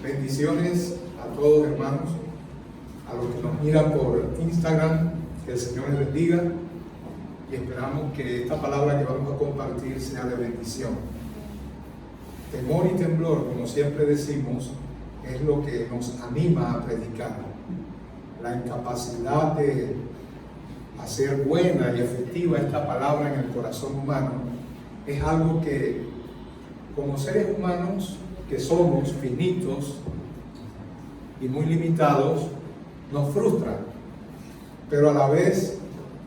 Bendiciones a todos, hermanos, a los que nos miran por Instagram, que el Señor les bendiga y esperamos que esta palabra que vamos a compartir sea de bendición. Temor y temblor, como siempre decimos, es lo que nos anima a predicar. La incapacidad de hacer buena y efectiva esta palabra en el corazón humano es algo que, como seres humanos que somos finitos y muy limitados, nos frustra, pero a la vez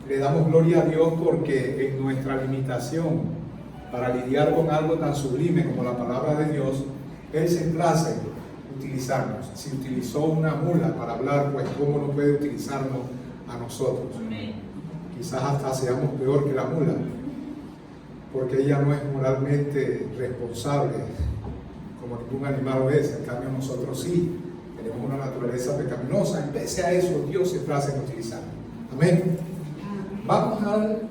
le damos gloria a Dios porque en nuestra limitación para lidiar con algo tan sublime como la palabra de Dios, Él se place utilizarnos. Si utilizó una mula para hablar, pues ¿cómo no puede utilizarnos a nosotros? Quizás hasta seamos peor que la mula, porque ella no es moralmente responsable como ningún animal lo es. En cambio nosotros sí tenemos una naturaleza pecaminosa y pese a eso Dios se place en utilizarnos. Amén. Vamos al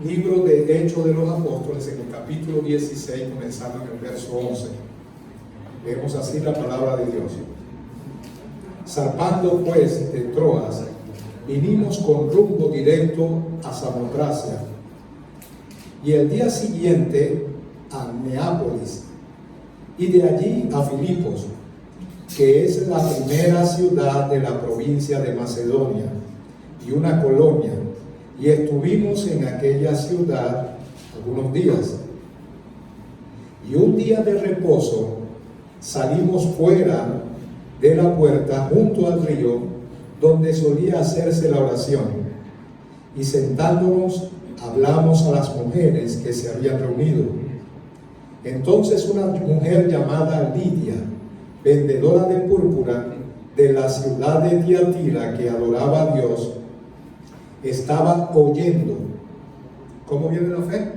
libro de Hechos de los Apóstoles en el capítulo 16, comenzando en el verso 11. Leemos así la palabra de Dios. Zarpando pues de Troas, vinimos con rumbo directo a Samotracia y el día siguiente a Neápolis y de allí a Filipos, que es la primera ciudad de la provincia de Macedonia y una colonia, y estuvimos en aquella ciudad algunos días. Y un día de reposo salimos fuera de la puerta junto al río donde solía hacerse la oración, y sentándonos hablamos a las mujeres que se habían reunido. Entonces una mujer llamada Lidia, vendedora de púrpura de la ciudad de Tiatira, que adoraba a Dios, estaba oyendo. ¿Cómo viene la fe?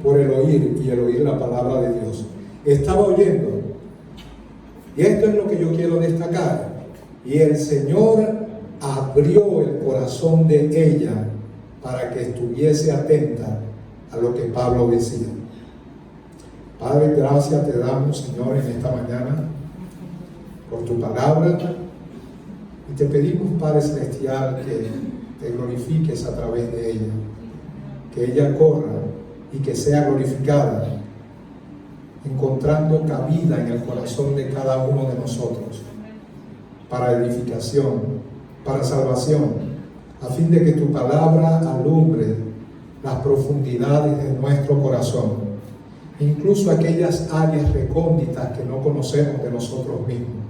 Por el oír, y el oír la palabra de Dios. Estaba oyendo. Y esto es lo que yo quiero destacar. Y el Señor abrió el corazón de ella para que estuviese atenta a lo que Pablo decía. Padre, gracias te damos, Señor, en esta mañana por tu palabra. Y te pedimos, Padre Celestial, que te glorifiques a través de ella. Que ella corra y que sea glorificada, encontrando cabida en el corazón de cada uno de nosotros, para edificación, para salvación, a fin de que tu palabra alumbre las profundidades de nuestro corazón, incluso aquellas áreas recónditas que no conocemos de nosotros mismos.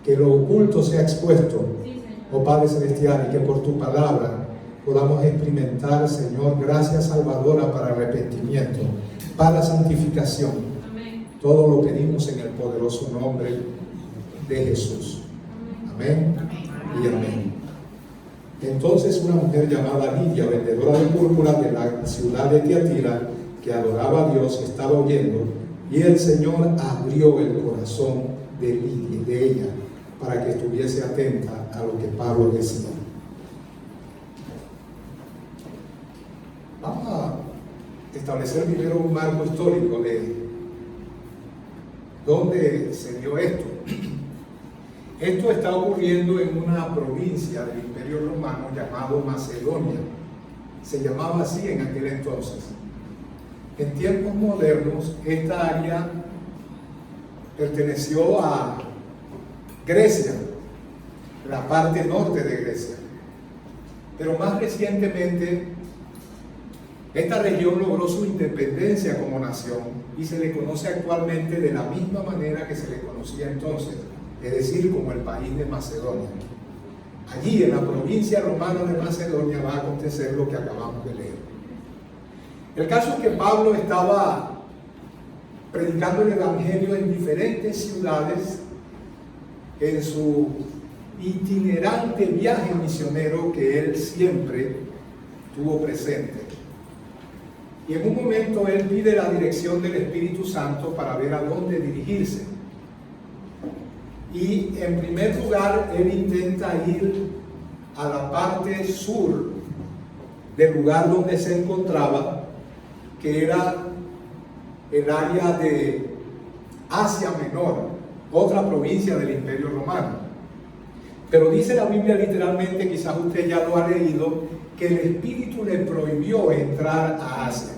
Que lo oculto sea expuesto, oh Padre Celestial, y que por tu palabra podamos experimentar, Señor, gracia salvadora para arrepentimiento, para santificación. Todo lo pedimos en el poderoso nombre de Jesús. Amén y amén. Entonces una mujer llamada Lidia, vendedora de púrpura de la ciudad de Tiatira, que adoraba a Dios, estaba oyendo, y el Señor abrió el corazón de Lidia, de ella, para que estuviese atenta a lo que Pablo decía. Vamos a establecer primero un marco histórico de dónde se dio esto. Esto está ocurriendo en una provincia del Imperio Romano llamado Macedonia. Se llamaba así en aquel entonces. En tiempos modernos, esta área perteneció a Grecia, la parte norte de Grecia. Pero más recientemente, esta región logró su independencia como nación y se le conoce actualmente de la misma manera que se le conocía entonces, es decir, como el país de Macedonia. Allí, en la provincia romana de Macedonia, va a acontecer lo que acabamos de leer. El caso es que Pablo estaba predicando el Evangelio en diferentes ciudades en su itinerante viaje misionero que él siempre tuvo presente. Y en un momento él pide la dirección del Espíritu Santo para ver a dónde dirigirse. Y en primer lugar él intenta ir a la parte sur del lugar donde se encontraba, que era el área de Asia Menor, otra provincia del Imperio Romano. Pero dice la Biblia literalmente, quizás usted ya lo ha leído, que el Espíritu le prohibió entrar a Asia.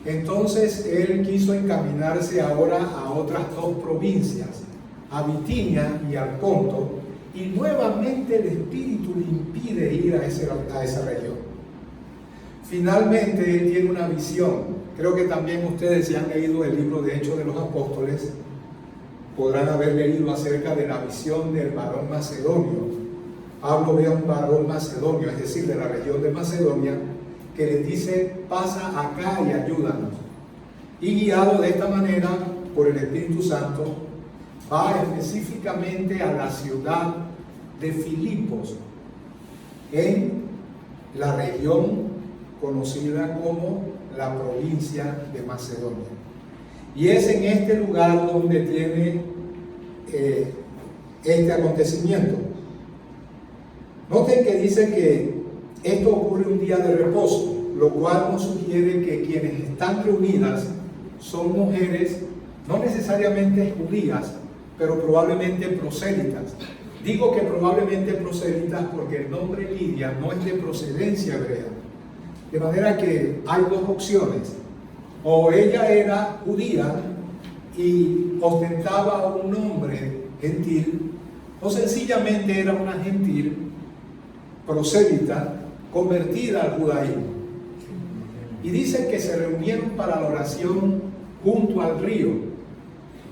Entonces él quiso encaminarse ahora a otras dos provincias, a Bitinia y al Ponto, y nuevamente el Espíritu le impide ir a esa región. Finalmente él tiene una visión. Creo que también ustedes, si han leído el libro de Hechos de los Apóstoles, podrán haber leído acerca de la visión del varón macedonio. Pablo ve a un varón macedonio, es decir, de la región de Macedonia, que le dice: pasa acá y ayúdanos. Y guiado de esta manera por el Espíritu Santo, va específicamente a la ciudad de Filipos, en la región conocida como la provincia de Macedonia. Y es en este lugar donde tiene este acontecimiento. Noten que dice que esto ocurre un día de reposo, lo cual nos sugiere que quienes están reunidas son mujeres, no necesariamente judías, pero probablemente prosélitas. Digo que probablemente prosélitas porque el nombre Lidia no es de procedencia hebrea. De manera que hay dos opciones: o ella era judía y ostentaba un nombre gentil, o sencillamente era una gentil prosélita convertida al judaísmo. Y dice que se reunieron para la oración junto al río.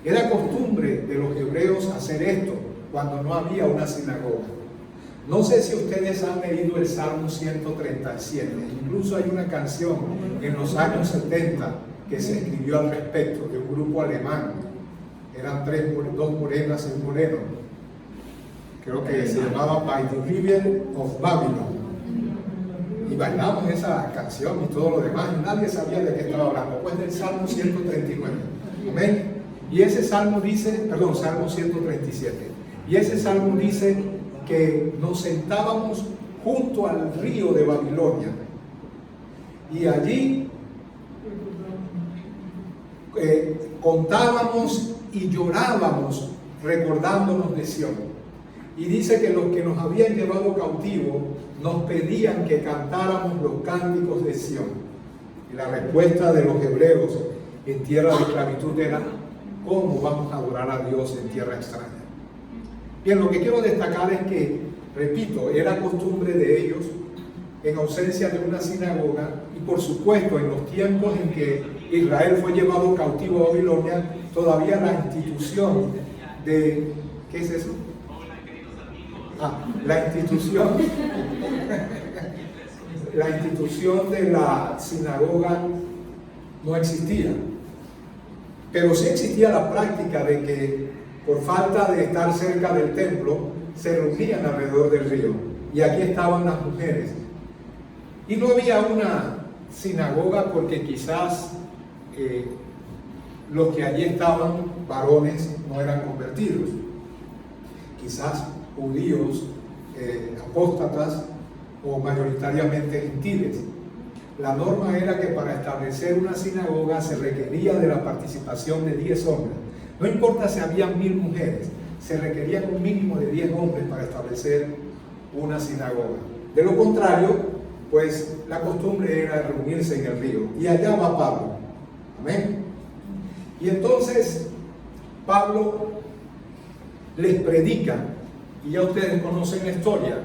Era costumbre de los hebreos hacer esto cuando no había una sinagoga. No sé si ustedes han leído el Salmo 137, incluso hay una canción en los años 70 que se escribió al respecto, de un grupo alemán. Eran dos morenas y un moreno. Creo que se llamaba By the River of Babylon. Y bailamos esa canción y todo lo demás, y nadie sabía de qué estaba hablando. Pues del Salmo 139. Amén. Y ese salmo dice, Salmo 137. Y ese salmo dice que nos sentábamos junto al río de Babilonia. Y allí contábamos y llorábamos recordándonos de Sión. Y dice que los que nos habían llevado cautivos nos pedían que cantáramos los cánticos de Sión. Y la respuesta de los hebreos en tierra de esclavitud era: ¿cómo vamos a adorar a Dios en tierra extraña? Bien, lo que quiero destacar es que, repito, era costumbre de ellos, en ausencia de una sinagoga, y por supuesto en los tiempos en que Israel fue llevado cautivo a Babilonia, todavía la institución de... ¿qué es eso? La institución de la sinagoga no existía. Pero sí existía la práctica de que, por falta de estar cerca del templo, se reunían alrededor del río. Y aquí estaban las mujeres. Y no había una sinagoga porque quizás los que allí estaban, varones, no eran convertidos. Quizás judíos, apóstatas o mayoritariamente gentiles. La norma era que para establecer una sinagoga se requería de la participación de 10 hombres. No importa si habían 1000 mujeres, se requería un mínimo de 10 hombres para establecer una sinagoga. De lo contrario, pues la costumbre era reunirse en el río. Y allá va Pablo. Amén. Y entonces Pablo les predica, y ya ustedes conocen la historia.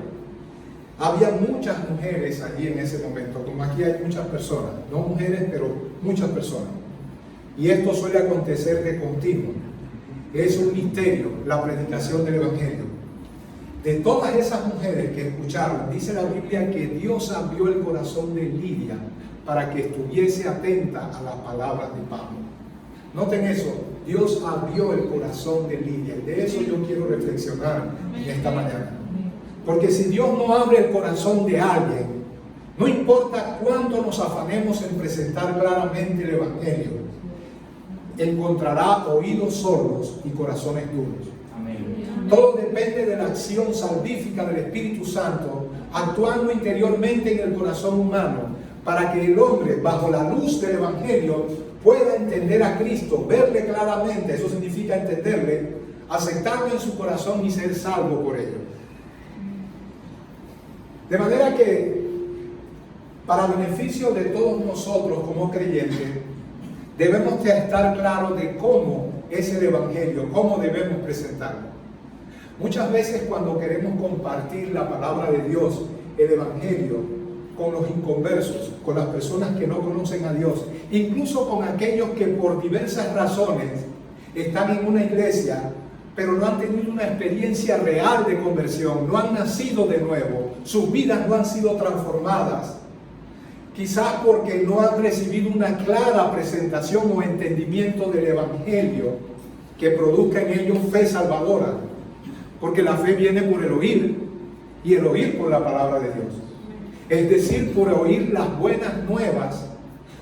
Había muchas mujeres allí en ese momento, como aquí hay muchas personas, no mujeres, pero muchas personas. Y esto suele acontecer de continuo. Es un misterio la predicación del Evangelio. De todas esas mujeres que escucharon, dice la Biblia que Dios abrió el corazón de Lidia para que estuviese atenta a las palabras de Pablo. Noten eso, Dios abrió el corazón de Lidia. De eso yo quiero reflexionar en esta mañana. Porque si Dios no abre el corazón de alguien, no importa cuánto nos afanemos en presentar claramente el Evangelio, encontrará oídos sordos y corazones duros. Amén. Todo depende de la acción salvífica del Espíritu Santo actuando interiormente en el corazón humano para que el hombre, bajo la luz del Evangelio, pueda entender a Cristo, verle claramente, eso significa entenderle, aceptarlo en su corazón y ser salvo por ello. De manera que, para beneficio de todos nosotros como creyentes, debemos de estar claros de cómo es el Evangelio, cómo debemos presentarlo. Muchas veces cuando queremos compartir la palabra de Dios, el Evangelio, con los inconversos, con las personas que no conocen a Dios, incluso con aquellos que por diversas razones están en una iglesia, pero no han tenido una experiencia real de conversión, no han nacido de nuevo, sus vidas no han sido transformadas, quizás porque no han recibido una clara presentación o entendimiento del Evangelio que produzca en ellos fe salvadora, porque la fe viene por el oír, y el oír por la palabra de Dios. Es decir, por oír las buenas nuevas,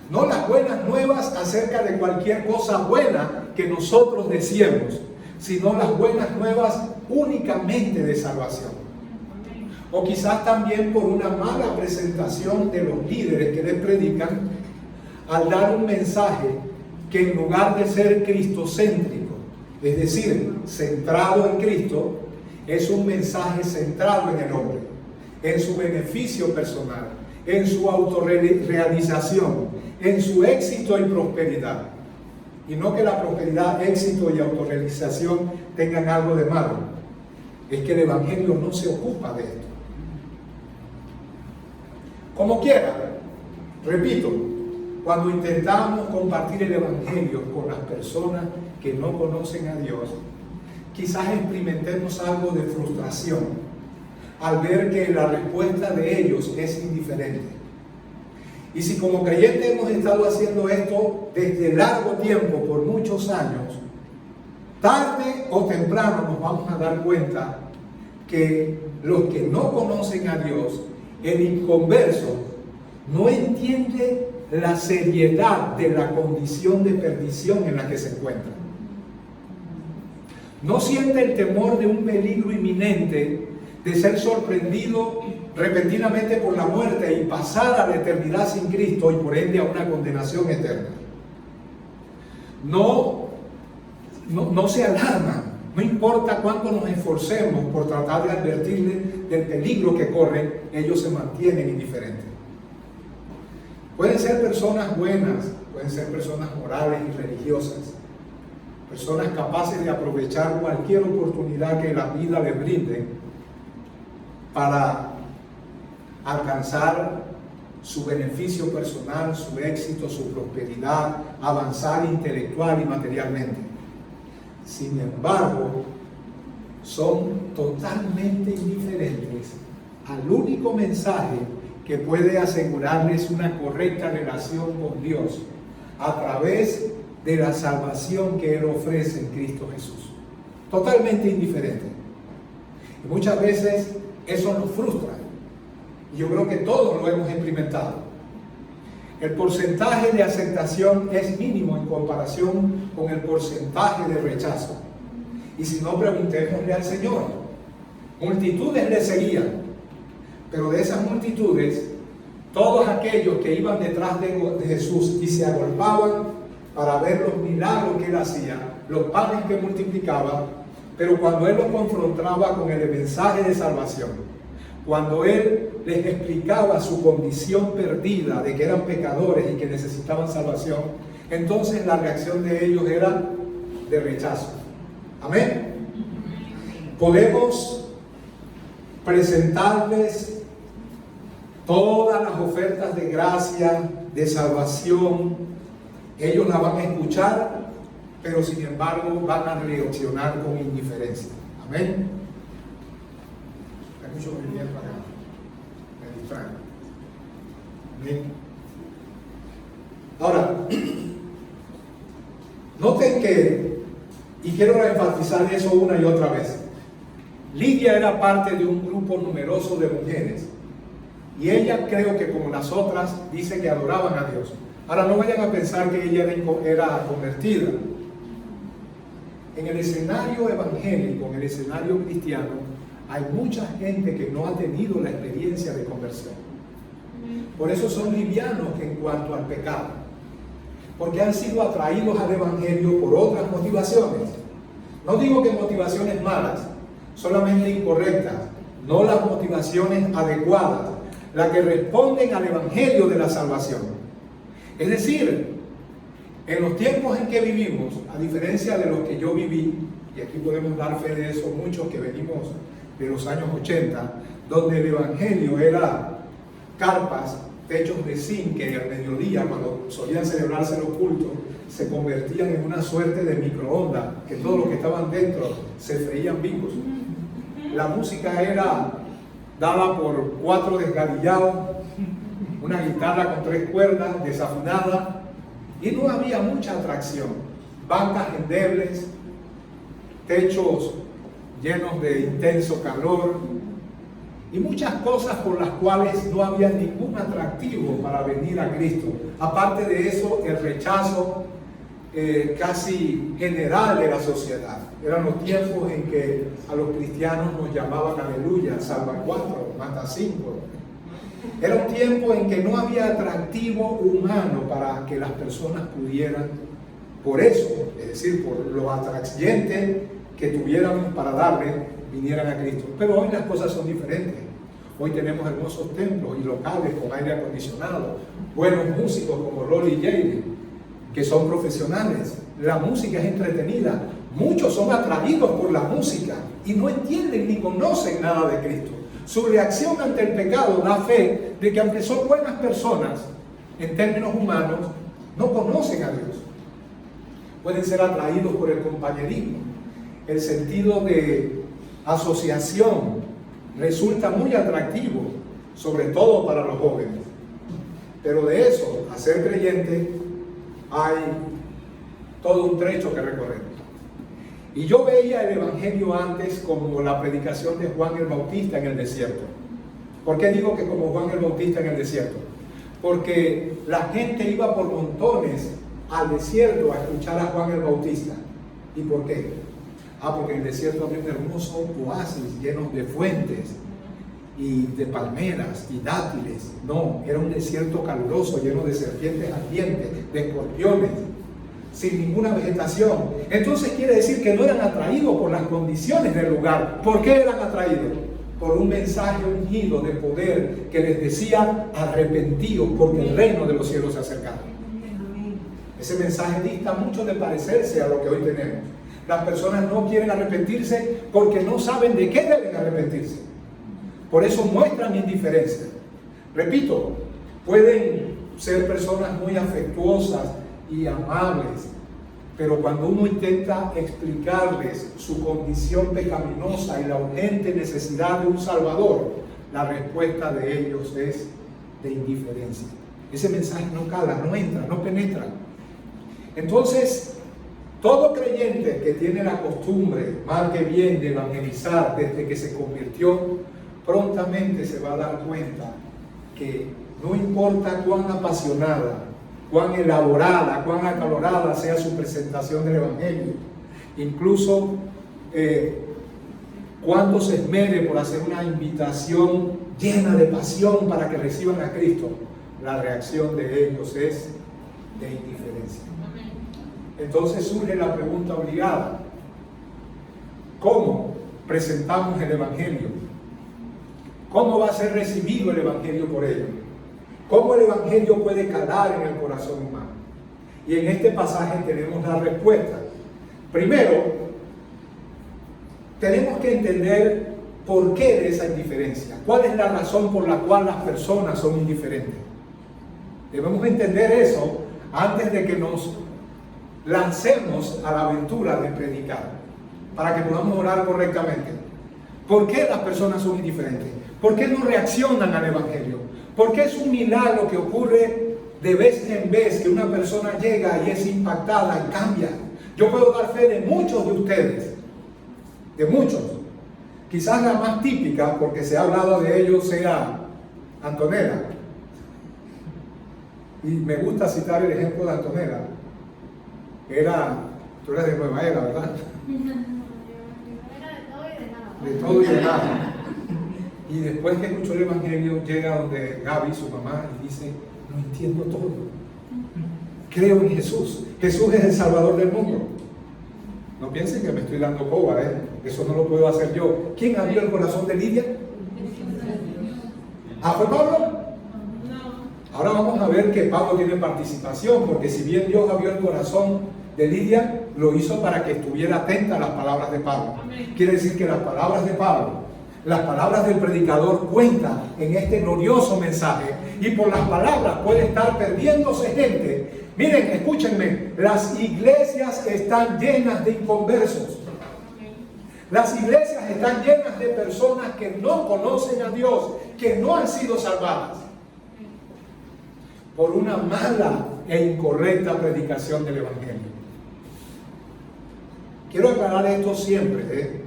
no las buenas nuevas acerca de cualquier cosa buena que nosotros deseemos, sino las buenas nuevas únicamente de salvación. O quizás también por una mala presentación de los líderes que les predican, al dar un mensaje que en lugar de ser cristocéntrico, es decir, centrado en Cristo, es un mensaje centrado en el hombre, en su beneficio personal, en su autorrealización, en su éxito y prosperidad. Y no que la prosperidad, éxito y autorrealización tengan algo de malo, es que el Evangelio no se ocupa de esto. Como quiera, repito, cuando intentamos compartir el Evangelio con las personas que no conocen a Dios, quizás experimentemos algo de frustración al ver que la respuesta de ellos es indiferente. Y si como creyentes hemos estado haciendo esto desde largo tiempo, por muchos años, tarde o temprano nos vamos a dar cuenta que los que no conocen a Dios, el inconverso, no entiende la seriedad de la condición de perdición en la que se encuentra. No siente el temor de un peligro inminente de ser sorprendido repentinamente por la muerte y pasar a la eternidad sin Cristo y por ende a una condenación eterna. No se alarman, no importa cuánto nos esforcemos por tratar de advertirles del peligro que corren, ellos se mantienen indiferentes. Pueden ser personas buenas, pueden ser personas morales y religiosas, personas capaces de aprovechar cualquier oportunidad que la vida les brinde para alcanzar su beneficio personal, su éxito, su prosperidad, avanzar intelectual y materialmente. Sin embargo, son totalmente indiferentes al único mensaje que puede asegurarles una correcta relación con Dios a través de la salvación que Él ofrece en Cristo Jesús. Totalmente indiferente. Y muchas veces eso nos frustra. Y yo creo que todos lo hemos experimentado. El porcentaje de aceptación es mínimo en comparación con el porcentaje de rechazo. Y si no, preguntémosle al Señor. Multitudes le seguían, pero de esas multitudes, todos aquellos que iban detrás de Jesús y se agolpaban para ver los milagros que Él hacía, los panes que multiplicaba, pero cuando Él los confrontaba con el mensaje de salvación, cuando Él les explicaba su condición perdida de que eran pecadores y que necesitaban salvación, entonces la reacción de ellos era de rechazo. Amén. Podemos presentarles todas las ofertas de gracia, de salvación. Ellos la van a escuchar, pero sin embargo van a reaccionar con indiferencia. Amén. Hay mucho movimiento acá. Me distraen. Amén. Ahora, noten que, y quiero enfatizar eso una y otra vez, Lidia era parte de un grupo numeroso de mujeres y ella, creo que como las otras, dice que adoraban a Dios. Ahora no vayan a pensar que ella era convertida. En el escenario evangélico, en el escenario cristiano, hay mucha gente que no ha tenido la experiencia de conversión. Por eso son livianos en cuanto al pecado. porque han sido atraídos al Evangelio por otras motivaciones. No digo que motivaciones malas, solamente incorrectas, no las motivaciones adecuadas, las que responden al Evangelio de la salvación. Es decir, en los tiempos en que vivimos, a diferencia de los que yo viví, y aquí podemos dar fe de eso muchos que venimos de los años 80, donde el Evangelio era carpas, techos de zinc que al mediodía, cuando solían celebrarse los cultos, se convertían en una suerte de microondas, que todos los que estaban dentro se freían vivos. La música era dada por 4 desgavillados, una guitarra con 3 cuerdas, desafinada, y no había mucha atracción. Bancas endebles, techos llenos de intenso calor, y muchas cosas por las cuales no había ningún atractivo para venir a Cristo. Aparte de eso, el rechazo casi general de la sociedad. Eran los tiempos en que a los cristianos nos llamaban aleluya, salva 4, mata 5. Era un tiempo en que no había atractivo humano para que las personas pudieran, por eso, es decir, por lo atrayente que tuviéramos para darle, vinieran a Cristo. Pero hoy las cosas son diferentes. Hoy tenemos hermosos templos y locales con aire acondicionado, buenos músicos como Rolly y Jamie, que son profesionales. La música es entretenida. Muchos son atraídos por la música y no entienden ni conocen nada de Cristo. Su reacción ante el pecado da fe de que aunque son buenas personas, en términos humanos, no conocen a Dios. Pueden ser atraídos por el compañerismo. El sentido de asociación resulta muy atractivo, sobre todo para los jóvenes. Pero de eso, a ser creyente, hay todo un trecho que recorrer. Y yo veía el Evangelio antes como la predicación de Juan el Bautista en el desierto. ¿Por qué digo que como Juan el Bautista en el desierto? Porque la gente iba por montones al desierto a escuchar a Juan el Bautista. ¿Y por qué? Porque en el desierto había un hermoso oasis lleno de fuentes y de palmeras y dátiles. No, era un desierto caluroso lleno de serpientes ardientes, de escorpiones, sin ninguna vegetación. Entonces quiere decir que no eran atraídos por las condiciones del lugar. ¿Por qué eran atraídos? Por un mensaje ungido de poder que les decía: arrepentíos porque el reino de los cielos se ha acercado. Ese mensaje dista mucho de parecerse a lo que hoy tenemos. Las personas no quieren arrepentirse porque no saben de qué deben arrepentirse. Por eso muestran indiferencia. Repito, pueden ser personas muy afectuosas y amables, pero cuando uno intenta explicarles su condición pecaminosa y la urgente necesidad de un Salvador, la respuesta de ellos es de indiferencia. Ese mensaje no cala, no entra, no penetra. Entonces, todo creyente que tiene la costumbre, mal que bien, de evangelizar desde que se convirtió, prontamente se va a dar cuenta que no importa cuán apasionada, cuán elaborada, cuán acalorada sea su presentación del Evangelio, incluso cuando se esmere por hacer una invitación llena de pasión para que reciban a Cristo, la reacción de ellos es de indiferencia. Entonces surge la pregunta obligada: ¿cómo presentamos el Evangelio? ¿Cómo va a ser recibido el Evangelio por ellos? ¿Cómo el Evangelio puede calar en el corazón humano? Y en este pasaje tenemos la respuesta. Primero, tenemos que entender por qué de esa indiferencia. ¿Cuál es la razón por la cual las personas son indiferentes? Debemos entender eso antes de que nos lancemos a la aventura de predicar, para que podamos orar correctamente. ¿Por qué las personas son indiferentes? ¿Por qué no reaccionan al Evangelio? ¿Por qué es un milagro que ocurre de vez en vez que una persona llega y es impactada y cambia? Yo puedo dar fe de muchos de ustedes, de muchos. Quizás la más típica, porque se ha hablado de ello, sea Antonella. Y me gusta citar el ejemplo de Antonella. Tú eres de Nueva Era, ¿verdad? De todo y de nada. Y después que escuchó el Evangelio, llega donde Gaby, su mamá, y dice: no entiendo todo. Creo en Jesús. Jesús es el Salvador del mundo. No piensen que me estoy dando coba, eso no lo puedo hacer yo. ¿Quién abrió el corazón de Lidia? ¿Fue Pablo? Ahora vamos a ver que Pablo tiene participación, porque si bien Dios abrió el corazón de Lidia, lo hizo para que estuviera atenta a las palabras de Pablo. Quiere decir que las palabras de Pablo, las palabras del predicador cuentan en este glorioso mensaje, y por las palabras puede estar perdiéndose gente. Miren, escúchenme, las iglesias están llenas de inconversos. Las iglesias están llenas de personas que no conocen a Dios, que no han sido salvadas por una mala e incorrecta predicación del Evangelio. Quiero aclarar esto siempre,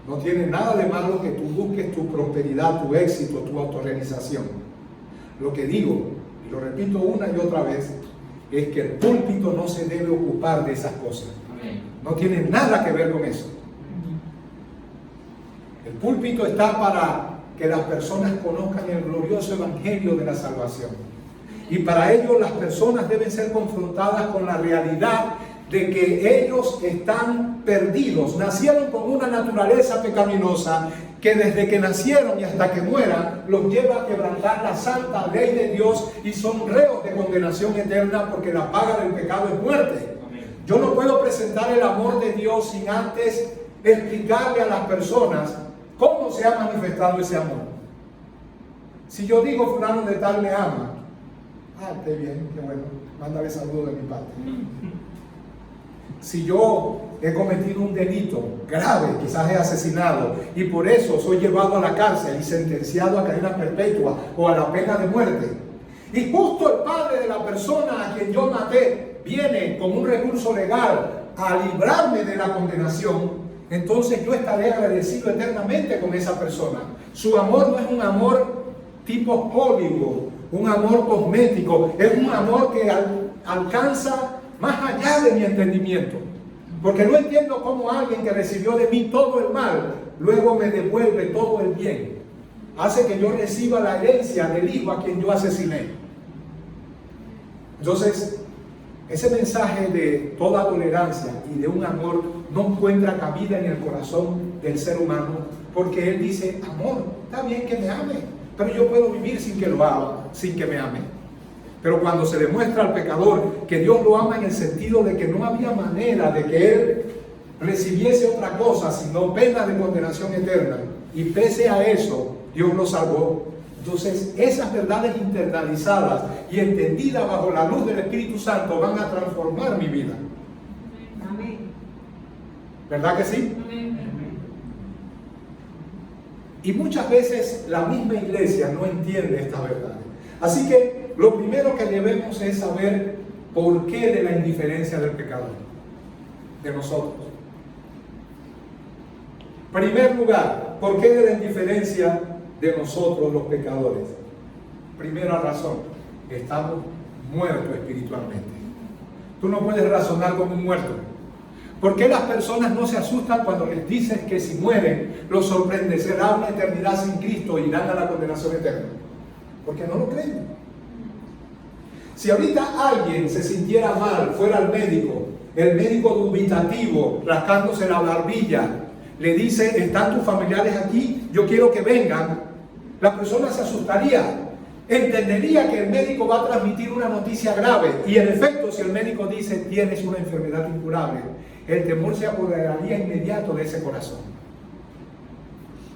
No tiene nada de malo que tú busques tu prosperidad, tu éxito, tu autorrealización. Lo que digo, y lo repito una y otra vez, es que el púlpito no se debe ocupar de esas cosas. No tiene nada que ver con eso. El púlpito está para que las personas conozcan el glorioso evangelio de la salvación. Y para ello las personas deben ser confrontadas con la realidad de que ellos están perdidos, nacieron con una naturaleza pecaminosa que desde que nacieron y hasta que mueran los lleva a quebrantar la santa ley de Dios y son reos de condenación eterna, porque la paga del pecado es muerte. Yo no puedo presentar el amor de Dios sin antes explicarle a las personas cómo se ha manifestado ese amor. Si yo digo fulano de tal me ama, qué bien, qué bueno, mándale saludo de mi parte. Si yo he cometido un delito grave, quizás he asesinado, y por eso soy llevado a la cárcel y sentenciado a cadena perpetua o a la pena de muerte, y justo el padre de la persona a quien yo maté viene con un recurso legal a librarme de la condenación, entonces yo estaré agradecido eternamente con esa persona. Su amor no es un amor tipo Hollywood, un amor cosmético, es un amor que alcanza más allá de mi entendimiento, porque no entiendo cómo alguien que recibió de mí todo el mal luego me devuelve todo el bien, hace que yo reciba la herencia del hijo a quien yo asesiné. Entonces ese mensaje de toda tolerancia y de un amor no encuentra cabida en el corazón del ser humano, porque él dice: amor, está bien que me ame, pero yo puedo vivir sin que lo haga, sin que me ame. Pero cuando se demuestra al pecador que Dios lo ama en el sentido de que no había manera de que él recibiese otra cosa sino pena de condenación eterna, y pese a eso Dios lo salvó, entonces esas verdades internalizadas y entendidas bajo la luz del Espíritu Santo van a transformar mi vida. Amén. ¿Verdad que sí? Amén. Y muchas veces la misma iglesia no entiende estas verdades. Así que lo primero que debemos es saber por qué de la indiferencia del pecador, de nosotros. En primer lugar, ¿por qué de la indiferencia de nosotros los pecadores? Primera razón, estamos muertos espiritualmente. Tú no puedes razonar como un muerto. ¿Por qué las personas no se asustan cuando les dices que si mueren los sorprenderá una eternidad sin Cristo y irán a la condenación eterna? Porque no lo creen. Si ahorita alguien se sintiera mal, fuera al médico, el médico dubitativo, rascándose la barbilla, le dice: ¿están tus familiares aquí? Yo quiero que vengan. La persona se asustaría, entendería que el médico va a transmitir una noticia grave, y en efecto, si el médico dice: tienes una enfermedad incurable, el temor se apoderaría inmediato de ese corazón.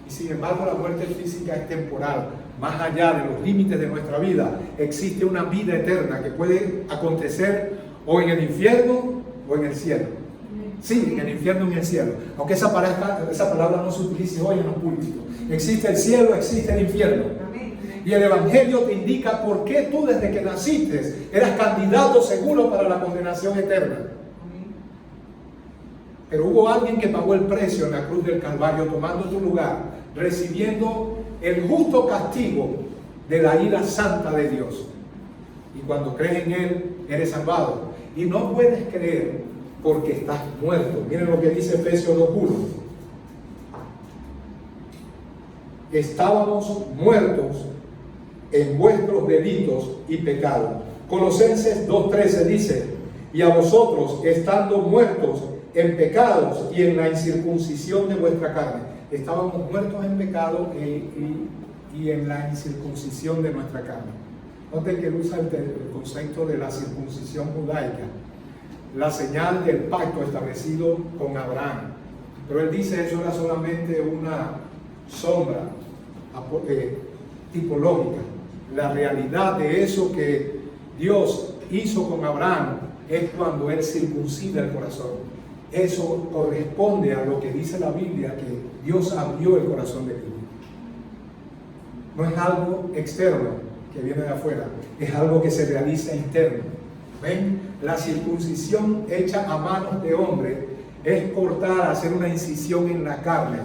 Y sin embargo, la muerte física es temporal. Más allá de los límites de nuestra vida existe una vida eterna que puede acontecer o en el infierno o en el cielo. Sí, en el infierno y en el cielo, aunque esa palabra no se utilice hoy en los púlpitos. Existe el cielo, existe el infierno. Y el Evangelio te indica por qué tú desde que naciste eras candidato seguro para la condenación eterna. Pero hubo alguien que pagó el precio en la cruz del Calvario, tomando tu lugar, recibiendo el justo castigo de la ira santa de Dios. Y cuando crees en Él, eres salvado. Y no puedes creer porque estás muerto. Miren lo que dice Efesios 2:1. Estábamos muertos en vuestros delitos y pecados, Colosenses 2:13 dice: y a vosotros, estando muertos en pecados y en la incircuncisión de vuestra carne. Estábamos muertos en pecado y en la incircuncisión de nuestra carne. Noten que él usa el concepto de la circuncisión judaica, la señal del pacto establecido con Abraham. Pero él dice eso era solamente una sombra tipológica. La realidad de eso que Dios hizo con Abraham es cuando él circuncida el corazón. Eso corresponde a lo que dice la Biblia, que Dios abrió el corazón de Cristo. No es algo externo que viene de afuera, es algo que se realiza interno. ¿Ven? La circuncisión hecha a manos de hombre es cortar, hacer una incisión en la carne.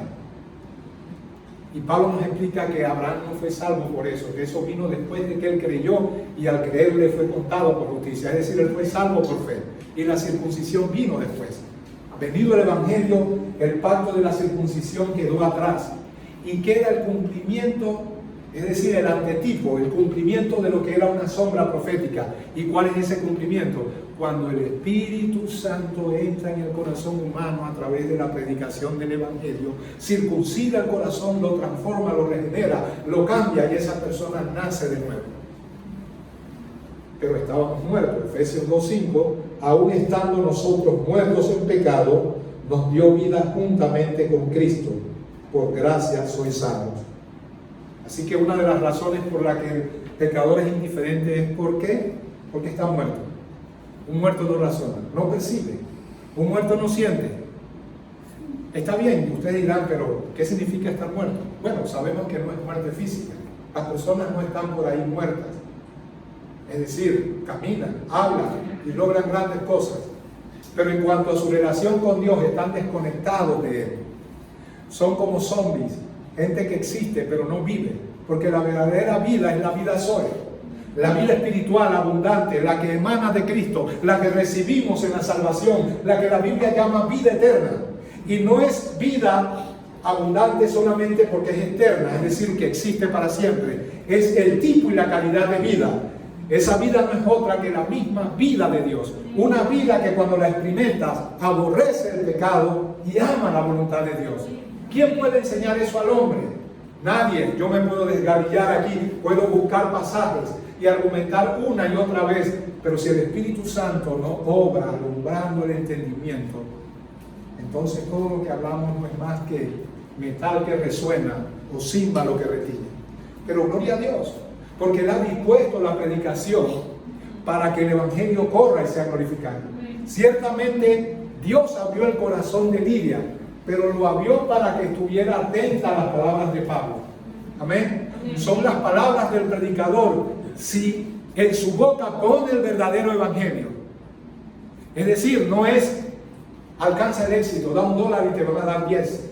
Y Pablo nos explica que Abraham no fue salvo por eso, que eso vino después de que él creyó y al creer le fue contado por justicia. Es decir, él fue salvo por fe y la circuncisión vino después. Venido el Evangelio, el pacto de la circuncisión quedó atrás y queda el cumplimiento, es decir, el antetipo, el cumplimiento de lo que era una sombra profética. ¿Y cuál es ese cumplimiento? Cuando el Espíritu Santo entra en el corazón humano a través de la predicación del Evangelio, circuncida el corazón, lo transforma, lo regenera, lo cambia y esa persona nace de nuevo. Pero estábamos muertos. Efesios 2:5, aún estando nosotros muertos en pecado, nos dio vida juntamente con Cristo. Por gracia sois salvos. Así que una de las razones por la que el pecador es indiferente es ¿por qué? Porque está muerto. Un muerto no razona, no percibe. Un muerto no siente. Está bien, ustedes dirán, pero ¿qué significa estar muerto? Bueno, sabemos que no es muerte física. Las personas no están por ahí muertas. Es decir, caminan, hablan y logran grandes cosas. Pero en cuanto a su relación con Dios, están desconectados de Él. Son como zombies, gente que existe pero no vive. Porque la verdadera vida es la vida Zoe. La vida espiritual abundante, la que emana de Cristo, la que recibimos en la salvación, la que la Biblia llama vida eterna. Y no es vida abundante solamente porque es eterna, es decir, que existe para siempre. Es el tipo y la calidad de vida. Esa vida no es otra que la misma vida de Dios. Una vida que cuando la experimentas aborrece el pecado y ama la voluntad de Dios. ¿Quién puede enseñar eso al hombre? Nadie. Yo me puedo desgavillar aquí, puedo buscar pasajes y argumentar una y otra vez, pero si el Espíritu Santo no obra alumbrando el entendimiento, entonces todo lo que hablamos no es más que metal que resuena o címbalo que retiñe. Pero gloria a Dios, porque Él ha dispuesto la predicación para que el Evangelio corra y sea glorificado. Ciertamente Dios abrió el corazón de Lidia, pero lo abrió para que estuviera atenta a las palabras de Pablo. Amén. Son las palabras del predicador. Si en su boca pone el verdadero evangelio, es decir, no es alcanza el éxito, da $1 y te van a dar 10.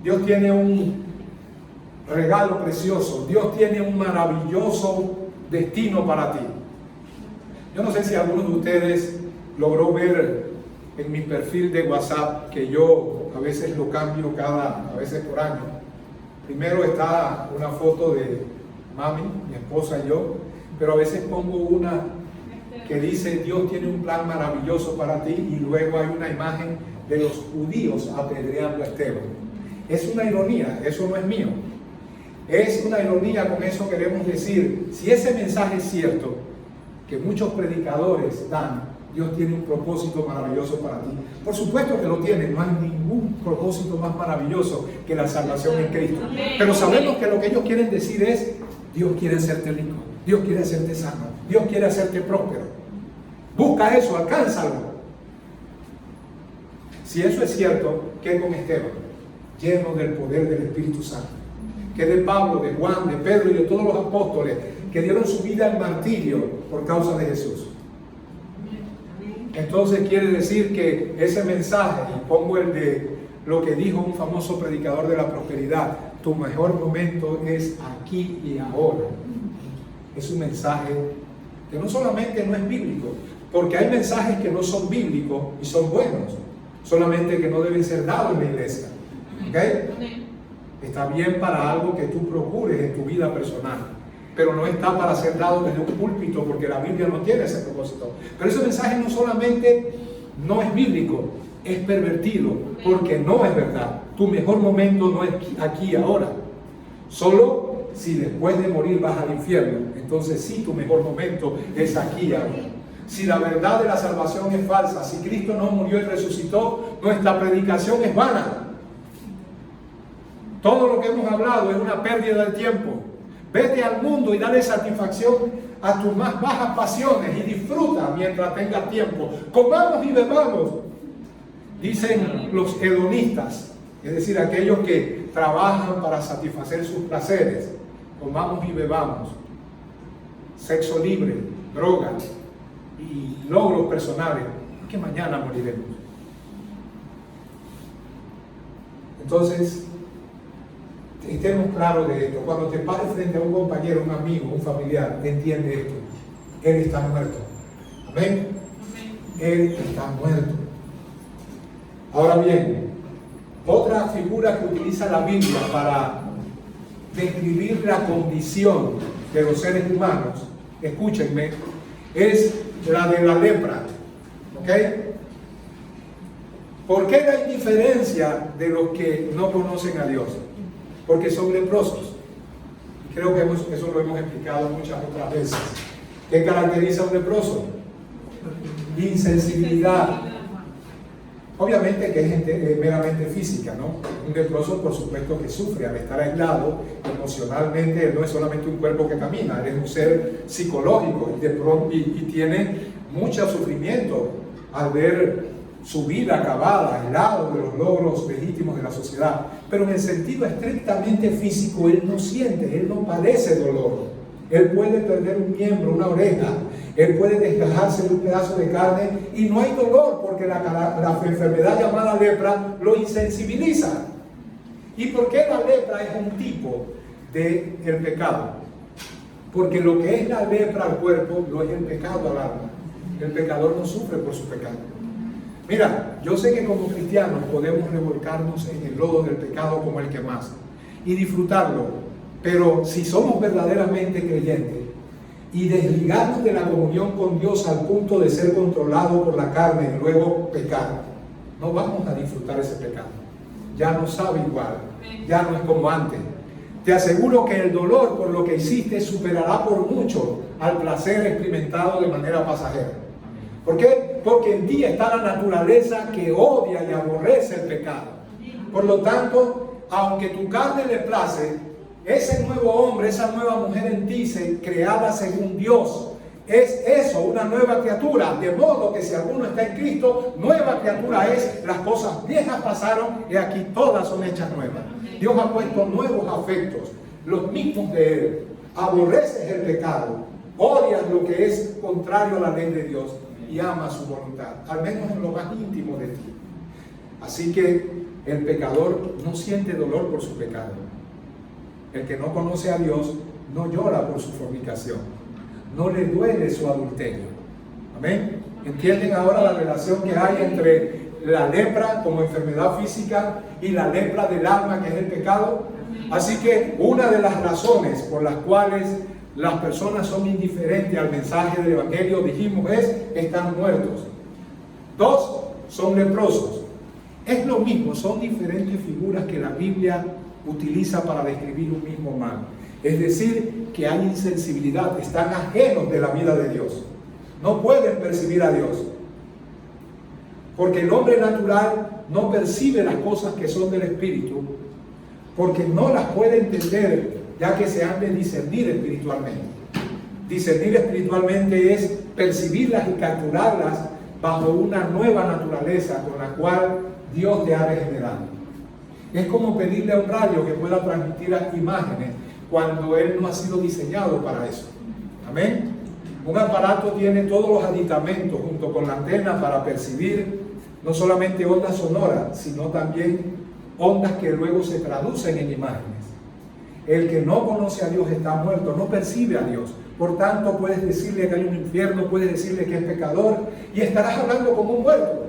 Dios tiene un regalo precioso, Dios tiene un maravilloso destino para ti. Yo no sé si alguno de ustedes logró ver en mi perfil de WhatsApp, que yo a veces lo cambio a veces por año. Primero está una foto de mami, mi esposa y yo, pero a veces pongo una que dice Dios tiene un plan maravilloso para ti y luego hay una imagen de los judíos apedreando a Esteban. Es una ironía, eso no es mío. Es una ironía, con eso queremos decir, si ese mensaje es cierto, que muchos predicadores dan, Dios tiene un propósito maravilloso para ti. Por supuesto que lo tiene, no hay ningún propósito más maravilloso que la salvación en Cristo. Pero sabemos que lo que ellos quieren decir es, Dios quiere hacerte rico, Dios quiere hacerte sano, Dios quiere hacerte próspero. Busca eso, alcánzalo. Si eso es cierto, ¿qué con Esteban? Lleno del poder del Espíritu Santo. ¿Qué de Pablo, de Juan, de Pedro y de todos los apóstoles que dieron su vida al martirio por causa de Jesús? Entonces quiere decir que ese mensaje, y pongo el de lo que dijo un famoso predicador de la prosperidad, tu mejor momento es aquí y ahora. Es un mensaje que no solamente no es bíblico, porque hay mensajes que no son bíblicos y son buenos, solamente que no deben ser dados en la iglesia. ¿Okay? Está bien para algo que tú procures en tu vida personal. pero no está para ser dado desde un púlpito, porque la Biblia no tiene ese propósito. Pero ese mensaje no solamente no es bíblico, es pervertido, porque no es verdad. Tu mejor momento no es aquí y ahora. Solo si después de morir vas al infierno, entonces sí, tu mejor momento es aquí y ahora. Si la verdad de la salvación es falsa, si Cristo no murió y resucitó, nuestra predicación es vana. Todo lo que hemos hablado es una pérdida de tiempo. Vete al mundo y dale satisfacción a tus más bajas pasiones y disfruta mientras tengas tiempo. Comamos y bebamos, dicen los hedonistas, es decir, aquellos que trabajan para satisfacer sus placeres. Comamos y bebamos, sexo libre, drogas y logros personales, que mañana moriremos. Entonces, estemos claros de esto. Cuando te pares frente a un compañero, un amigo, un familiar, entiende esto: él está muerto. Amén. Él está muerto. Ahora bien, otra figura que utiliza la Biblia para describir la condición de los seres humanos, escúchenme, es la de la lepra. ¿Ok? ¿Por qué la indiferencia de los que no conocen a Dios? Porque son leprosos. Y creo que eso lo hemos explicado muchas otras veces. ¿Qué caracteriza a un leproso? Insensibilidad. Obviamente que es meramente física, ¿no? Un leproso, por supuesto, que sufre al estar aislado emocionalmente. Él no es solamente un cuerpo que camina, él es un ser psicológico y tiene mucho sufrimiento al ver su vida acabada, aislado de los logros legítimos de la sociedad. Pero en el sentido estrictamente físico, él no siente, él no padece dolor. Él puede perder un miembro, una oreja, él puede desgajarse de un pedazo de carne y no hay dolor, porque la enfermedad llamada lepra lo insensibiliza. ¿Y por qué la lepra es un tipo del pecado? Porque lo que es la lepra al cuerpo lo es el pecado al alma. El pecador no sufre por su pecado. Mira, yo sé que como cristianos podemos revolcarnos en el lodo del pecado como el que más y disfrutarlo, pero si somos verdaderamente creyentes y desligarnos de la comunión con Dios al punto de ser controlados por la carne y luego pecar, no vamos a disfrutar ese pecado. Ya no sabe igual, ya no es como antes. Te aseguro que el dolor por lo que hiciste superará por mucho al placer experimentado de manera pasajera. ¿Por qué? Porque en ti está la naturaleza que odia y aborrece el pecado. Por lo tanto, aunque tu carne le place, ese nuevo hombre, esa nueva mujer en ti, creada según Dios, es eso, una nueva criatura. De modo que si alguno está en Cristo, nueva criatura es. Las cosas viejas pasaron y aquí todas son hechas nuevas. Dios ha puesto nuevos afectos, los mismos de Él. Aborreces el pecado, odias lo que es contrario a la ley de Dios y amas su voluntad, al menos en lo más íntimo de ti. Así que el pecador no siente dolor por su pecado. El que no conoce a Dios no llora por su fornicación, no le duele su adulterio. ¿Amén? ¿Entienden ahora la relación que hay entre la lepra como enfermedad física y la lepra del alma, que es el pecado? Así que una de las razones por las cuales las personas son indiferentes al mensaje del Evangelio, dijimos, están muertos. 2, son leprosos. Es lo mismo, son diferentes figuras que la Biblia utiliza para describir un mismo mal. Es decir, que hay insensibilidad, están ajenos de la vida de Dios. No pueden percibir a Dios. Porque el hombre natural no percibe las cosas que son del Espíritu, porque no las puede entender, ya que se han de discernir espiritualmente. Discernir espiritualmente es percibirlas y capturarlas bajo una nueva naturaleza con la cual Dios te ha regenerado. Es como pedirle a un radio que pueda transmitir imágenes cuando él no ha sido diseñado para eso. Amén. Un aparato tiene todos los aditamentos junto con la antena para percibir no solamente ondas sonoras, sino también ondas que luego se traducen en imágenes. El que no conoce a Dios está muerto, no percibe a Dios. Por tanto, puedes decirle que hay un infierno, puedes decirle que es pecador y estarás hablando como un muerto.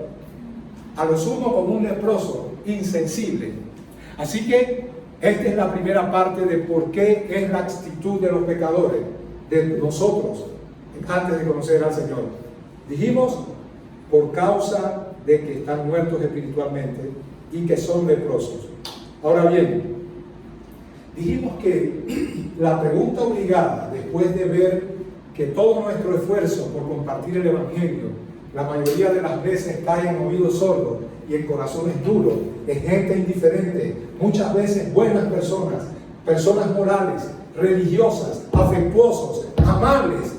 A lo sumo como un leproso, insensible. Así que Esta es la primera parte de por qué es la actitud de los pecadores, de nosotros, antes de conocer al Señor. Dijimos, por causa de que están muertos espiritualmente y que son leprosos. Ahora bien, dijimos que la pregunta obligada, después de ver que todo nuestro esfuerzo por compartir el Evangelio, la mayoría de las veces cae en oídos sordos y en corazones duros, en gente indiferente, muchas veces buenas personas, personas morales, religiosas, afectuosos, amables.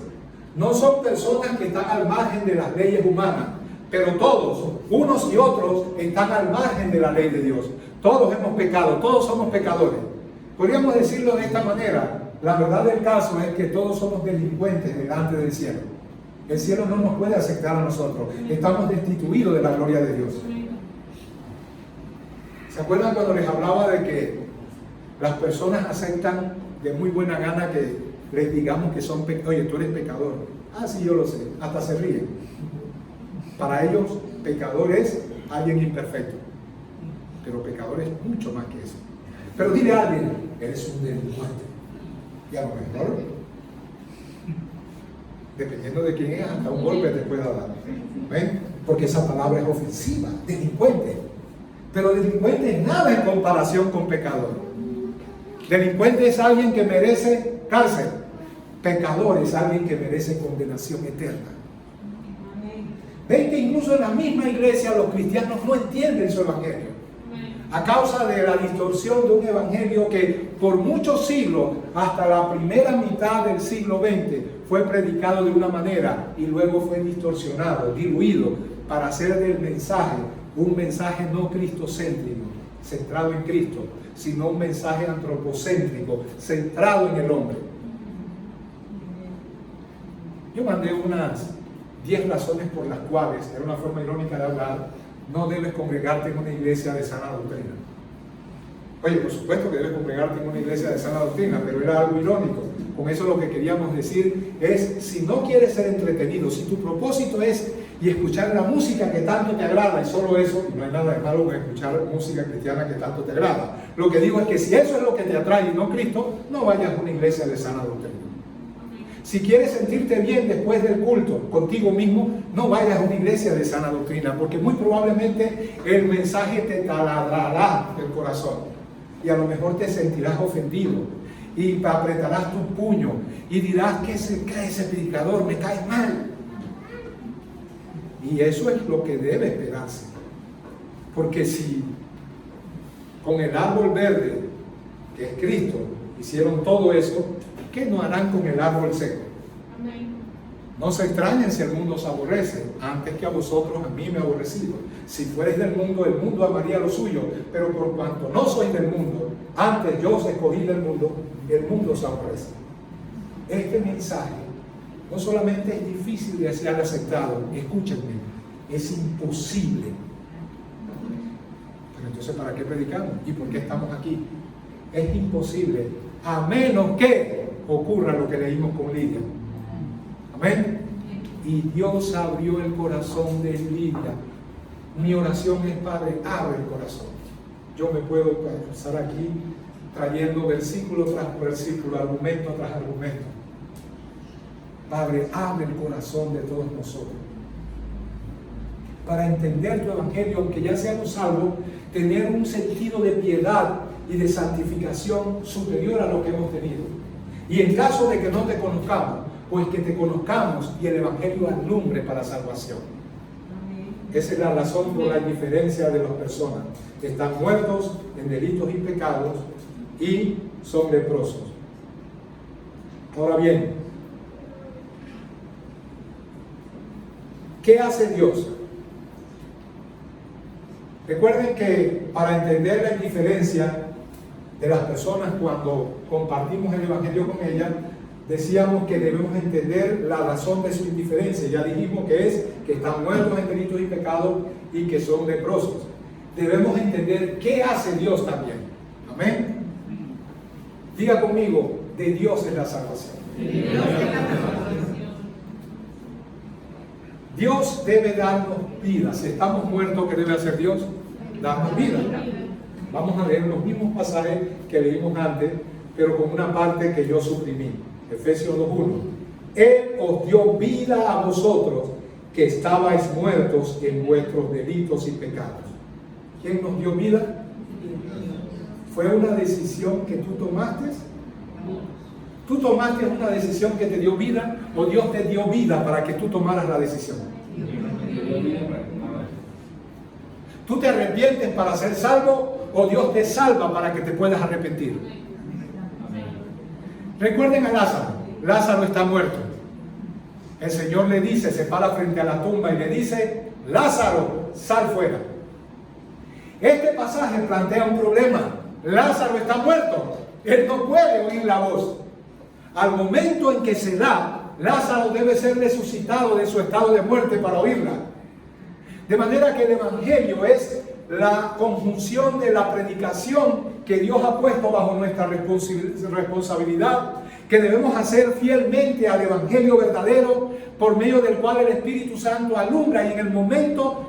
No son personas que están al margen de las leyes humanas, pero todos, unos y otros, están al margen de la ley de Dios. Todos hemos pecado, todos somos pecadores. Podríamos decirlo de esta manera: la verdad del caso es que todos somos delincuentes delante del cielo. El cielo no nos puede aceptar a nosotros, estamos destituidos de la gloria de Dios. ¿Se acuerdan cuando les hablaba de que las personas aceptan de muy buena gana que les digamos que son pecadores? Oye, tú eres pecador. Ah, sí, yo lo sé. Hasta se ríen. Para ellos, pecador es alguien imperfecto. Pero pecador es mucho más que eso. Pero dile a alguien, eres un delincuente. Y a lo mejor, dependiendo de quién es, hasta un golpe te pueda dar. ¿Ven? Porque esa palabra es ofensiva, delincuente. Pero delincuente es nada en comparación con pecador. Delincuente es alguien que merece cárcel. Pecador es alguien que merece condenación eterna. Ven que incluso en la misma iglesia los cristianos no entienden su evangelio. A causa de la distorsión de un evangelio que por muchos siglos, hasta la primera mitad del siglo XX, fue predicado de una manera y luego fue distorsionado, diluido, para hacer del mensaje un mensaje no cristocéntrico, centrado en Cristo, sino un mensaje antropocéntrico, centrado en el hombre. Yo mandé unas 10 razones por las cuales, era una forma irónica de hablar, no debes congregarte en una iglesia de sana doctrina. Oye, por supuesto que debes congregarte en una iglesia de sana doctrina, pero era algo irónico. Con eso lo que queríamos decir es, si no quieres ser entretenido, si tu propósito es escuchar la música que tanto te agrada, y solo eso, y no hay nada de malo con escuchar música cristiana que tanto te agrada. Lo que digo es que si eso es lo que te atrae y no Cristo, no vayas a una iglesia de sana doctrina. Si quieres sentirte bien después del culto contigo mismo, no vayas a una iglesia de sana doctrina, porque muy probablemente el mensaje te taladrará el corazón y a lo mejor te sentirás ofendido y apretarás tu puño y dirás que ese predicador me cae mal. Y eso es lo que debe esperarse, porque si con el árbol verde, que es Cristo, hicieron todo eso, ¿qué no harán con el árbol seco? Amén. No se extrañen si el mundo os aborrece, antes que a vosotros a mí me ha aborrecido. Si fueres del mundo, el mundo amaría lo suyo, pero por cuanto no sois del mundo, antes yo os escogí del mundo, el mundo os aborrece. Este mensaje no solamente es difícil de ser aceptado, escúchenme, es imposible. Pero entonces, ¿para qué predicamos? ¿Y por qué estamos aquí? Es imposible, a menos que ocurra lo que leímos con Lidia. Amén. Y Dios abrió el corazón de Lidia. Mi oración es, Padre, abre el corazón. Yo me puedo pasar aquí trayendo versículo tras versículo, argumento tras argumento. Padre, abre el corazón de todos nosotros para entender tu evangelio, aunque ya seamos salvos, tener un sentido de piedad y de santificación superior a lo que hemos tenido. Y en caso de que no te conozcamos, pues que te conozcamos y el evangelio alumbre para salvación. Esa es la razón por la diferencia de las personas. Están muertos en delitos y pecados y son leprosos. Ahora bien, ¿qué hace Dios? Recuerden que para entender la indiferencia de las personas cuando compartimos el evangelio con ellas, decíamos que debemos entender la razón de su indiferencia. Ya dijimos que es que están muertos en delitos y pecados y que son leprosos. Debemos entender qué hace Dios también. Amén. Diga conmigo, de Dios es la salvación. Dios debe darnos vida. Si estamos muertos, ¿qué debe hacer Dios? Darnos vida. Vamos a leer los mismos pasajes que leímos antes, pero con una parte que yo suprimí. Efesios 2:1. Él os dio vida a vosotros, que estabais muertos en vuestros delitos y pecados. ¿Quién nos dio vida? ¿Fue una decisión que tú tomaste? ¿Tú tomaste una decisión que te dio vida o Dios te dio vida para que tú tomaras la decisión? ¿Tú te arrepientes para ser salvo o Dios te salva para que te puedas arrepentir? Recuerden a Lázaro. Lázaro está muerto. El Señor le dice, se para frente a la tumba y le dice, Lázaro, sal fuera. Este pasaje plantea un problema. Lázaro está muerto. Él no puede oír la voz. Al momento en que se da, Lázaro debe ser resucitado de su estado de muerte para oírla. De manera que el Evangelio es la conjunción de la predicación que Dios ha puesto bajo nuestra responsabilidad, que debemos hacer fielmente al Evangelio verdadero, por medio del cual el Espíritu Santo alumbra, y en el momento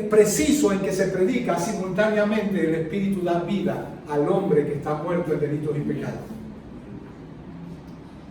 preciso en que se predica, simultáneamente el Espíritu da vida al hombre que está muerto en delitos y pecados.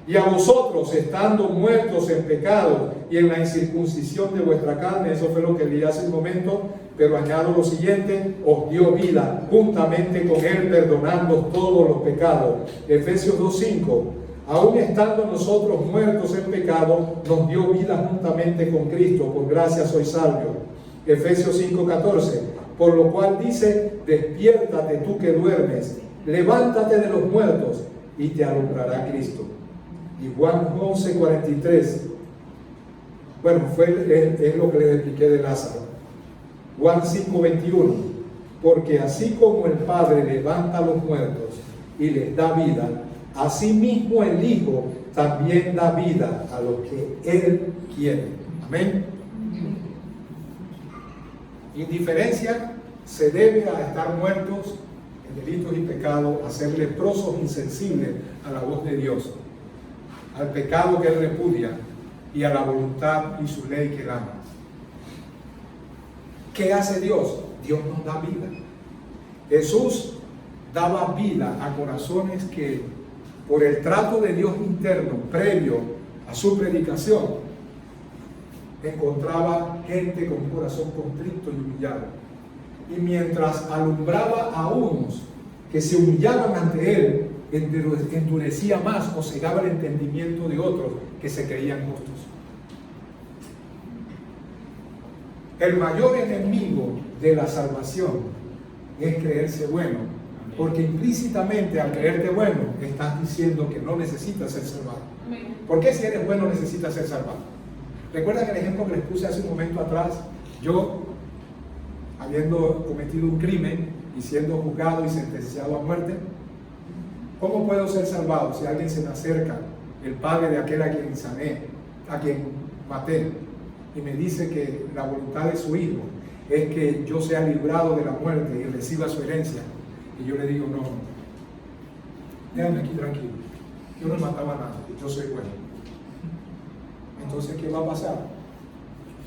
Y a vosotros, estando muertos en pecado y en la incircuncisión de vuestra carne, eso fue lo que leí hace un momento, pero añado lo siguiente, os dio vida juntamente con Él, perdonando todos los pecados. Efesios 2:5, aún estando nosotros muertos en pecado, nos dio vida juntamente con Cristo, por gracia sois salvos. Efesios 5:14, por lo cual dice, despiértate tú que duermes, levántate de los muertos y te alumbrará Cristo. Y Juan 11:43, bueno, es lo que les expliqué de Lázaro. Juan 5:21, porque así como el Padre levanta a los muertos y les da vida, asimismo el Hijo también da vida a los que Él quiere. Amén. Indiferencia se debe a estar muertos en delitos y pecados, a ser leprosos insensibles a la voz de Dios, al pecado que Él repudia y a la voluntad y su ley que Él ama. ¿Qué hace Dios? Dios nos da vida. Jesús daba vida a corazones que, por el trato de Dios interno previo a su predicación, encontraba gente con un corazón contrito y humillado. Y mientras alumbraba a unos que se humillaban ante Él, endurecía más o cegaba el entendimiento de otros que se creían justos. El mayor enemigo de la salvación es creerse bueno, porque implícitamente al creerte bueno estás diciendo que no necesitas ser salvado. ¿Por qué si eres bueno necesitas ser salvado? ¿Recuerdan el ejemplo que les puse hace un momento atrás? Yo, habiendo cometido un crimen y siendo juzgado y sentenciado a muerte, ¿cómo puedo ser salvado si alguien se me acerca, el padre de aquel a quien sané, a quien maté, y me dice que la voluntad de su hijo es que yo sea librado de la muerte y reciba su herencia? Y yo le digo, no, déjame aquí tranquilo, yo no mataba a nadie, yo soy bueno. Entonces, ¿qué va a pasar?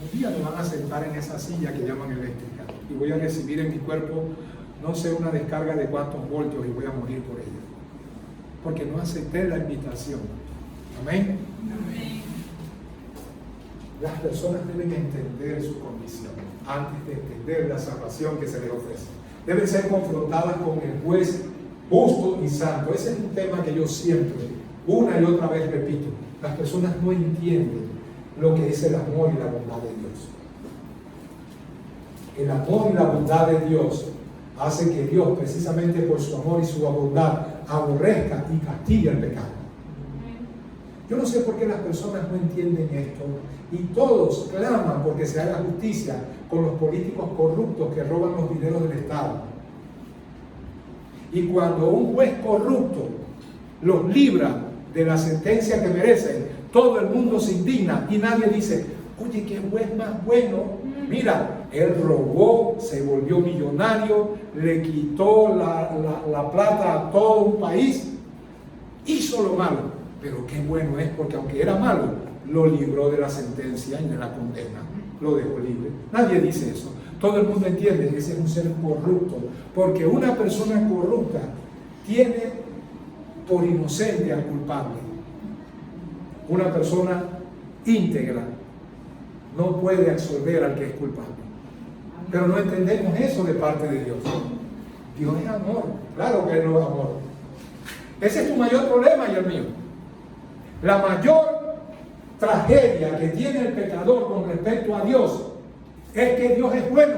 Un día me van a sentar en esa silla que llaman eléctrica y voy a recibir en mi cuerpo, no sé, una descarga de cuántos voltios, y voy a morir por ella, porque no acepté la invitación. Amén. Amén. Las personas deben entender su condición antes de entender la salvación que se les ofrece. Deben ser confrontadas con el juez justo y santo. Ese es un tema que yo siempre, una y otra vez repito. Las personas no entienden lo que es el amor y la bondad de Dios. El amor y la bondad de Dios hace que Dios, precisamente por su amor y su bondad, aborrezca y castigue el pecado. Yo no sé por qué las personas no entienden esto, y todos claman porque se haga justicia con los políticos corruptos que roban los dineros del Estado. Y cuando un juez corrupto los libra de la sentencia que merecen, todo el mundo se indigna y nadie dice, oye, qué juez más bueno. Mira, él robó, se volvió millonario, le quitó la plata a todo un país, hizo lo malo, pero qué bueno es, porque aunque era malo, lo libró de la sentencia y de la condena, lo dejó libre. Nadie dice eso. todo el mundo entiende que ese es un ser corrupto, porque una persona corrupta tiene por inocente al culpable. Una persona íntegra no puede absolver al que es culpable. Pero no entendemos eso de parte de Dios. Dios es amor, claro que Él no es amor. Ese es tu mayor problema y el mío. La mayor tragedia que tiene el pecador con respecto a Dios es que Dios es bueno.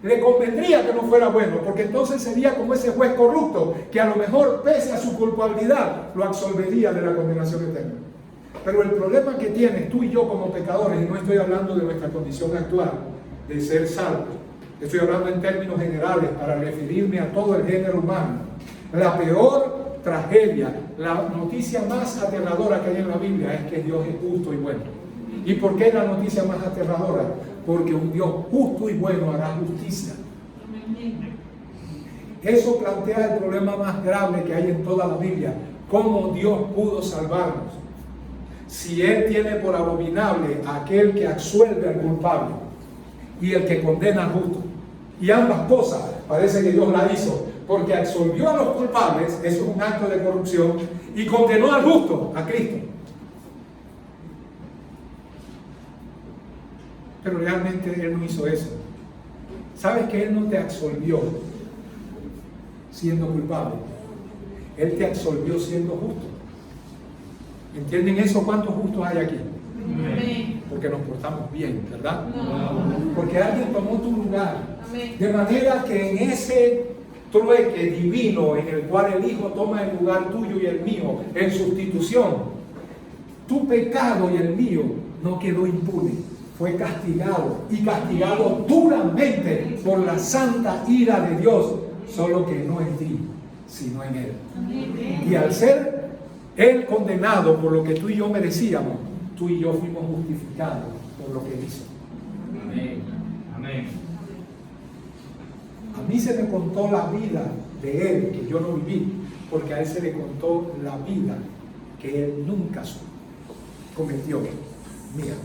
Le convendría que no fuera bueno, porque entonces sería como ese juez corrupto que a lo mejor, pese a su culpabilidad, lo absolvería de la condenación eterna. Pero el problema que tienes tú y yo como pecadores, y no estoy hablando de nuestra condición actual de ser salvos, estoy hablando en términos generales para referirme a todo el género humano. La peor tragedia, la noticia más aterradora que hay en la Biblia es que Dios es justo y bueno. ¿Y por qué es la noticia más aterradora? Porque un Dios justo y bueno hará justicia. Eso plantea el problema más grave que hay en toda la Biblia. ¿Cómo Dios pudo salvarnos? Si Él tiene por abominable a aquel que absuelve al culpable y el que condena al justo. Y ambas cosas parece que Dios la hizo, porque absolvió a los culpables, eso es un acto de corrupción, y condenó al justo, a Cristo. Pero realmente Él no hizo eso. ¿Sabes que Él no te absolvió siendo culpable? Él te absolvió siendo justo. ¿Entienden eso? ¿Cuántos justos hay aquí? Amén. Porque nos portamos bien, ¿verdad? No. Porque alguien tomó tu lugar. Amén. De manera que en ese trueque divino en el cual el Hijo toma el lugar tuyo y el mío en sustitución, tu pecado y el mío no quedó impune. Fue castigado, y castigado duramente por la santa ira de Dios, solo que no en ti, sino en Él. Y al ser Él condenado por lo que tú y yo merecíamos, tú y yo fuimos justificados por lo que Él hizo. Amén. Amén. A mí se me contó la vida de Él, que yo no viví, porque a Él se le contó la vida que Él nunca cometió, mía.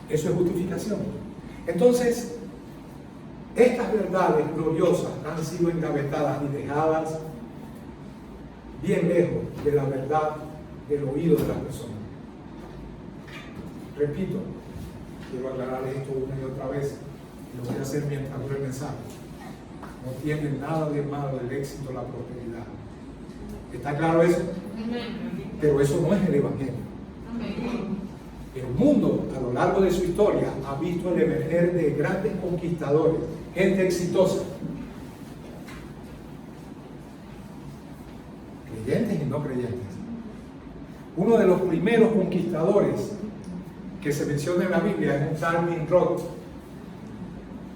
Eso es justificación. Entonces, estas verdades gloriosas han sido engavetadas y dejadas bien lejos de la verdad del oído de las personas. Repito, quiero aclarar esto una y otra vez, y lo voy a hacer mientras dure el mensaje. No tiene nada de malo el éxito, la prosperidad. ¿Está claro eso? Pero eso no es el Evangelio. El mundo, a lo largo de su historia, ha visto el emerger de grandes conquistadores, gente exitosa, creyentes y no creyentes. Uno de los primeros conquistadores que se menciona en la Biblia es un tal Nimrod,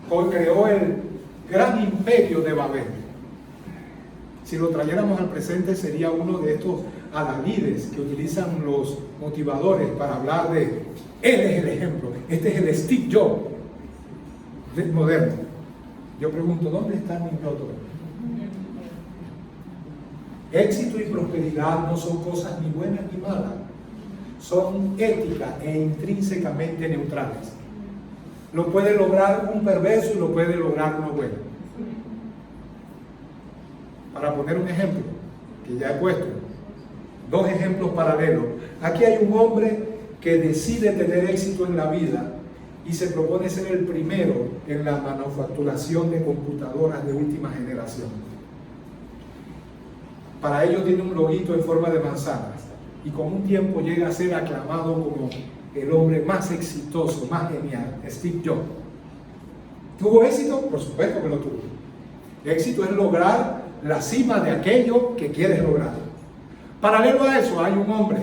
que creó el gran imperio de Babel. Si lo trayéramos al presente, sería uno de estos adalides que utilizan los motivadores para hablar de él es el ejemplo, este es el Steve Jobs moderno. Yo pregunto, ¿dónde está Nimrod? Éxito y prosperidad no son cosas ni buenas ni malas, son éticas e intrínsecamente neutrales. Lo puede lograr un perverso y lo puede lograr uno bueno. Para poner un ejemplo, que ya he puesto, dos ejemplos paralelos. Aquí hay un hombre que decide tener éxito en la vida y se propone ser el primero en la manufacturación de computadoras de última generación. Para ello tiene un loguito en forma de manzanas y con un tiempo llega a ser aclamado como el hombre más exitoso, más genial, Steve Jobs. ¿Tuvo éxito? Por supuesto que lo tuvo. Éxito es lograr la cima de aquello que quieres lograr. Paralelo a eso hay un hombre,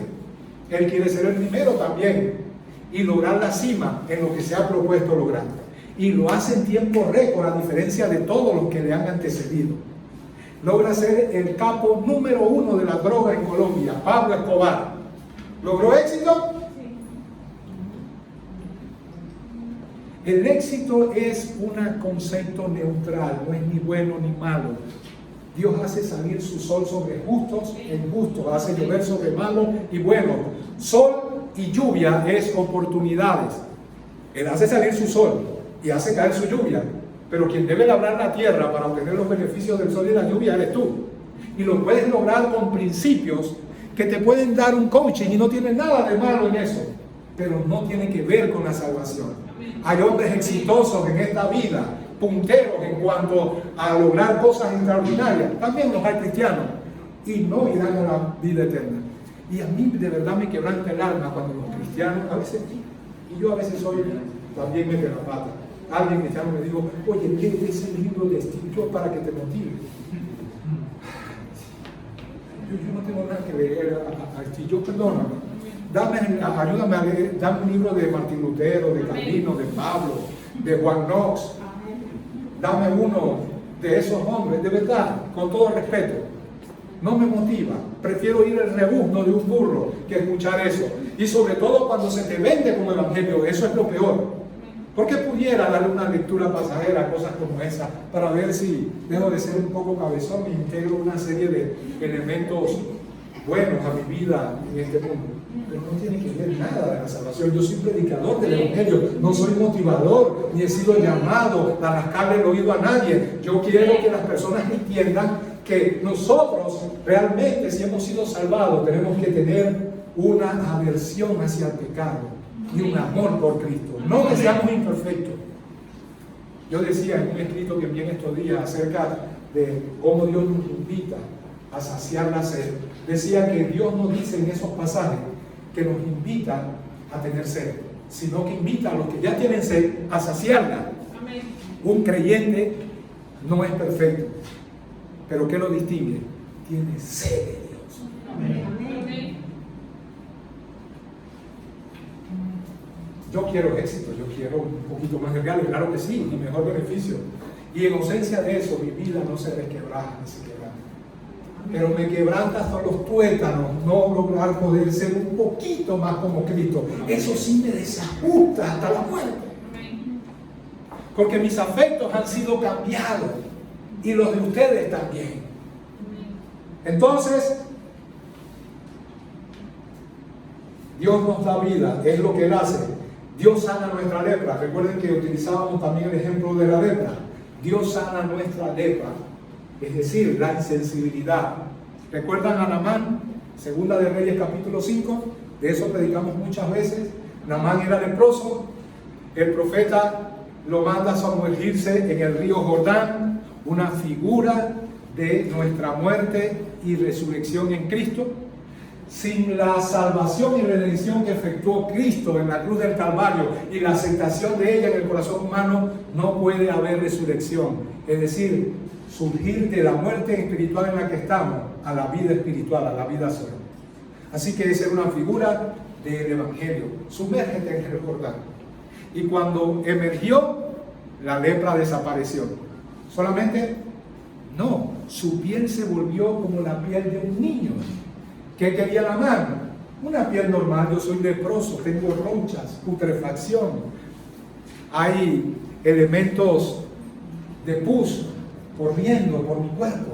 él quiere ser el primero también y lograr la cima en lo que se ha propuesto lograr. Y lo hace en tiempo récord, a diferencia de todos los que le han antecedido. Logra ser el capo número 1 de la droga en Colombia, Pablo Escobar. ¿Logró éxito? El éxito es un concepto neutral, no es ni bueno ni malo. Dios hace salir su sol sobre justos e injustos, hace llover sobre malos y buenos. Sol y lluvia es oportunidades. Él hace salir su sol y hace caer su lluvia, pero quien debe labrar la tierra para obtener los beneficios del sol y la lluvia eres tú. Y lo puedes lograr con principios que te pueden dar un coaching y no tiene nada de malo en eso, pero no tiene que ver con la salvación. Hay hombres exitosos en esta vida, punteros en cuanto a lograr cosas extraordinarias. También los hay cristianos y no irán a la vida eterna. Y a mí de verdad me quebranta el alma cuando los cristianos, a veces, y yo a veces soy también mete la pata. Alguien cristiano me dijo, oye, léete ese libro de Steve Jobs para que te motive. Yo no tengo nada que leer a Steve Jobs, perdóname. Ayúdame a leer, dame un libro de Martín Lutero, de Calvino, de Pablo, de Juan Knox. Dame uno de esos hombres, de verdad, con todo respeto. No me motiva. Prefiero ir al rebuzno de un burro que escuchar eso. Y sobre todo cuando se te vende como evangelio, eso es lo peor. Porque pudiera darle una lectura pasajera a cosas como esa para ver si dejo de ser un poco cabezón e integro una serie de elementos buenos a mi vida en este mundo. Pero no tiene que ver nada de la salvación. Yo soy predicador del evangelio, no soy motivador, ni he sido llamado a rascarle el oído a nadie. Yo quiero que las personas entiendan que nosotros realmente, si hemos sido salvados, tenemos que tener una aversión hacia el pecado y un amor por Cristo. No que seamos imperfectos. Yo decía en un escrito que envié en estos días acerca de cómo Dios nos invita a saciar la sed. Decía que Dios no dice en esos pasajes que nos invita a tener sed, sino que invita a los que ya tienen sed a saciarla. Amén. Un creyente no es perfecto, pero ¿qué lo distingue? Tiene sed de Dios. Amén. Yo quiero éxito, yo quiero un poquito más de regalo, claro que sí, y mejor beneficio. Y en ausencia de eso, mi vida no se resquebraja ni se quebranta. Pero me quebranta hasta los tuétanos no lograr poder ser un poquito más como Cristo. Eso sí me desajusta hasta la muerte. Porque mis afectos han sido cambiados y los de ustedes también. Entonces, Dios nos da vida, es lo que Él hace. Dios sana nuestra lepra. Recuerden que utilizábamos también el ejemplo de la lepra. Dios sana nuestra lepra, es decir, la insensibilidad. ¿Recuerdan a Naamán? Segunda de Reyes capítulo 5, de eso predicamos muchas veces. Naamán era leproso, el profeta lo manda a sumergirse en el río Jordán, una figura de nuestra muerte y resurrección en Cristo. Sin la salvación y redención que efectuó Cristo en la cruz del Calvario y la aceptación de ella en el corazón humano, no puede haber resurrección. Es decir, surgir de la muerte espiritual en la que estamos a la vida espiritual, a la vida sola. Así que esa es una figura del Evangelio. Sumérgete en el Jordán. Y cuando emergió, la lepra desapareció. Solamente, no, su piel se volvió como la piel de un niño. ¿Qué quería Naamán? Una piel normal. Yo soy leproso, tengo ronchas, putrefacción. Hay elementos de pus corriendo por mi cuerpo.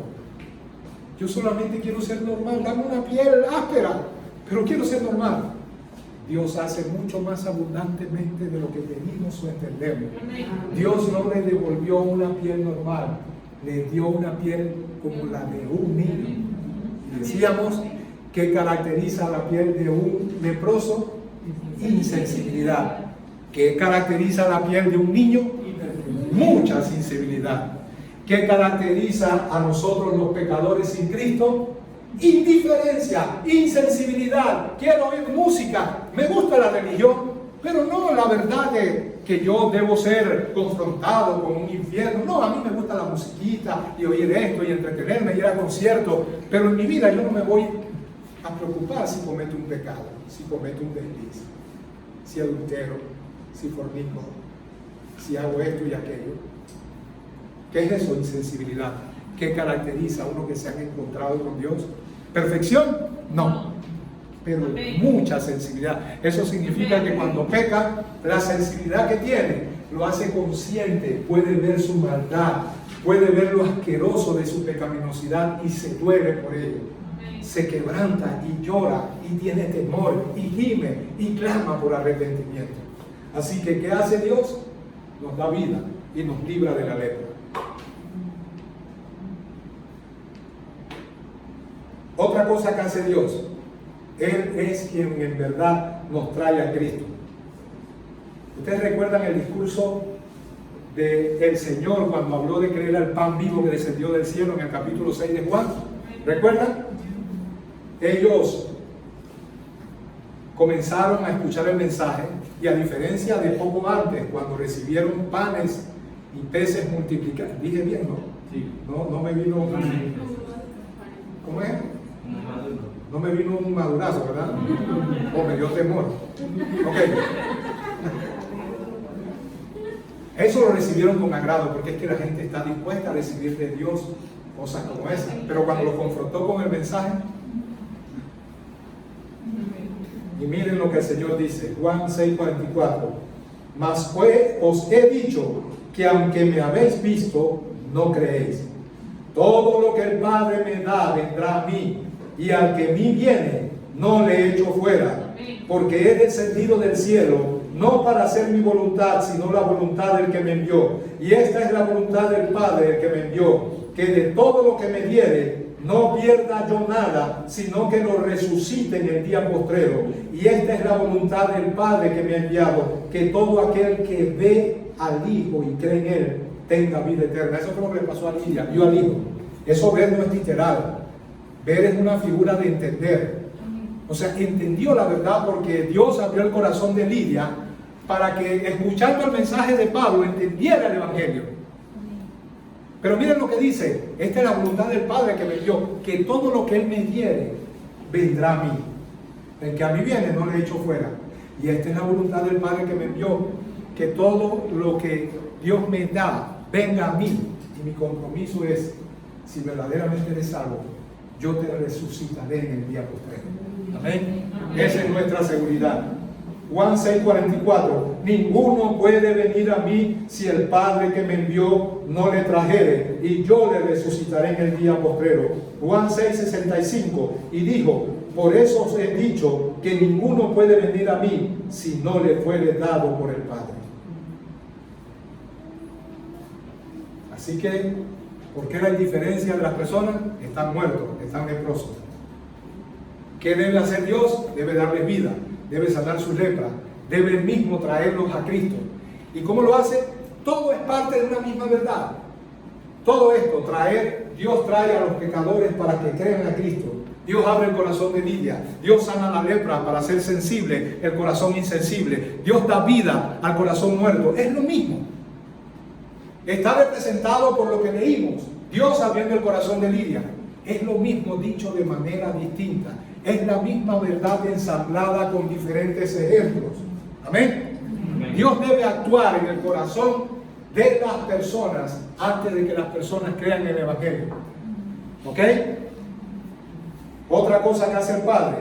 Yo solamente quiero ser normal. Dame una piel áspera, pero quiero ser normal. Dios hace mucho más abundantemente de lo que pedimos o entendemos. Dios no le devolvió una piel normal, le dio una piel como la de un niño. Y decíamos, ¿qué caracteriza la piel de un leproso? Insensibilidad. ¿Qué caracteriza la piel de un niño? Mucha sensibilidad. ¿Qué caracteriza a nosotros los pecadores sin Cristo? Indiferencia, insensibilidad. Quiero oír música, me gusta la religión, pero no la verdad que yo debo ser confrontado con un infierno. No, a mí me gusta la musiquita y oír esto y entretenerme y ir a conciertos, pero en mi vida yo no me voy a preocupar si cometo un pecado, si cometo un desliz, si adultero, si fornico, si hago esto y aquello. ¿Qué es eso? Insensibilidad. ¿Qué caracteriza a uno que se han encontrado con Dios? ¿Perfección? No. Pero mucha sensibilidad. Eso significa que cuando peca, la sensibilidad que tiene lo hace consciente, puede ver su maldad, puede ver lo asqueroso de su pecaminosidad y se duele por ello. Se quebranta y llora y tiene temor y gime y clama por arrepentimiento. Así que, ¿qué hace Dios? Nos da vida y nos libra de la lepra. Otra cosa que hace Dios, Él es quien en verdad nos trae a Cristo. Ustedes recuerdan el discurso del Señor cuando habló de que era el pan vivo que descendió del cielo en el capítulo 6 de Juan. ¿Recuerdan? Ellos comenzaron a escuchar el mensaje y, a diferencia de poco antes, cuando recibieron panes y peces multiplicados, dije bien, ¿no? Sí. No me vino un, ¿cómo es? No me vino un madurazo, ¿verdad? O me dio temor. Ok. Eso lo recibieron con agrado, porque es que la gente está dispuesta a recibir de Dios cosas como esas. Pero cuando lo confrontó con el mensaje, y miren lo que el Señor dice, Juan 6:44, mas os he dicho que aunque me habéis visto, no creéis. Todo lo que el Padre me da vendrá a mí, y al que a mí viene, no le echo fuera, porque he descendido del cielo, no para hacer mi voluntad, sino la voluntad del que me envió. Y esta es la voluntad del Padre, el que me envió, que de todo lo que me diere, no pierda yo nada, sino que lo resucite en el día postrero. Y esta es la voluntad del Padre que me ha enviado, que todo aquel que ve al Hijo y cree en Él, tenga vida eterna. Eso fue lo que le pasó a Lidia, vio al Hijo. Eso ver no es literal. Ver es una figura de entender. O sea, entendió la verdad porque Dios abrió el corazón de Lidia para que, escuchando el mensaje de Pablo, entendiera el Evangelio. Pero miren lo que dice, esta es la voluntad del Padre que me dio, que todo lo que Él me diere, vendrá a mí. El que a mí viene, no le echo fuera. Y esta es la voluntad del Padre que me envió, que todo lo que Dios me da, venga a mí. Y mi compromiso es, si verdaderamente eres salvo, yo te resucitaré en el día postrero. Amén. Esa es nuestra seguridad. Juan 6:44, ninguno puede venir a mí si el Padre que me envió no le trajere, y yo le resucitaré en el día postrero. Juan 6:65, y dijo, por eso os he dicho que ninguno puede venir a mí si no le fuere dado por el Padre. Así que, ¿por qué la indiferencia de las personas? Están muertos, están leprosos. ¿Qué debe hacer Dios? Debe darles vida, debe sanar su lepra, debe Él mismo traerlos a Cristo. ¿Y cómo lo hace? Todo es parte de una misma verdad. Todo esto, Dios trae a los pecadores para que crean a Cristo. Dios abre el corazón de Lidia, Dios sana la lepra para hacer sensible el corazón insensible, Dios da vida al corazón muerto. Es lo mismo. Está representado por lo que leímos. Dios abriendo el corazón de Lidia. Es lo mismo dicho de manera distinta. Es la misma verdad ensamblada con diferentes ejemplos. Amén. Amén. Dios debe actuar en el corazón de las personas antes de que las personas crean en el Evangelio. ¿Ok? Otra cosa que hace el Padre,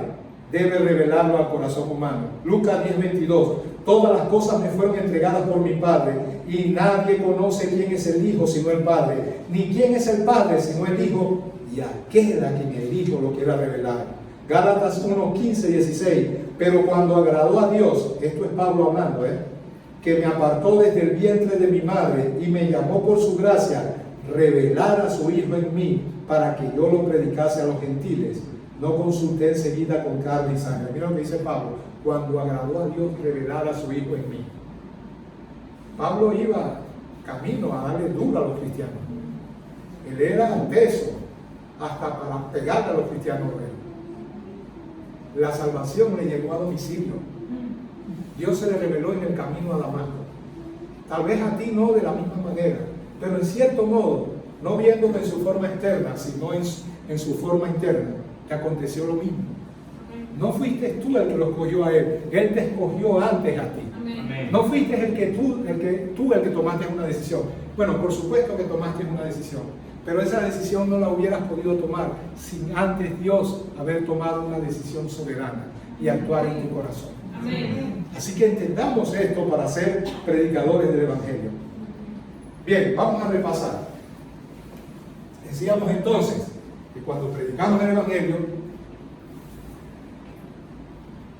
debe revelarlo al corazón humano. Lucas 10:22. Todas las cosas me fueron entregadas por mi Padre, y nadie conoce quién es el Hijo sino el Padre, ni quién es el Padre sino el Hijo, y aquel a quien el Hijo lo quiera revelar. Gálatas 1:15-16. Pero cuando agradó a Dios, esto es Pablo hablando, que me apartó desde el vientre de mi madre y me llamó por su gracia, revelar a su Hijo en mí para que yo lo predicase a los gentiles. No consulté enseguida con carne y sangre. Mira lo que dice Pablo. Cuando agradó a Dios, revelar a su Hijo en mí. Pablo iba camino a darle duro a los cristianos. Él era teso hasta para pegarle a los cristianos. La salvación le llegó a domicilio. Dios se le reveló en el camino a Damasco. Tal vez a ti no de la misma manera, pero en cierto modo, no viéndome en su forma externa, sino en su forma interna, te aconteció lo mismo. No fuiste tú el que lo escogió a Él, Él te escogió antes a ti. Amén. No fuiste el que tomaste una decisión. Bueno, por supuesto que tomaste una decisión, pero esa decisión no la hubieras podido tomar sin antes Dios haber tomado una decisión soberana y actuar en tu corazón. Amén. Así que entendamos esto para ser predicadores del Evangelio. Bien, vamos a repasar. Decíamos entonces que cuando predicamos el Evangelio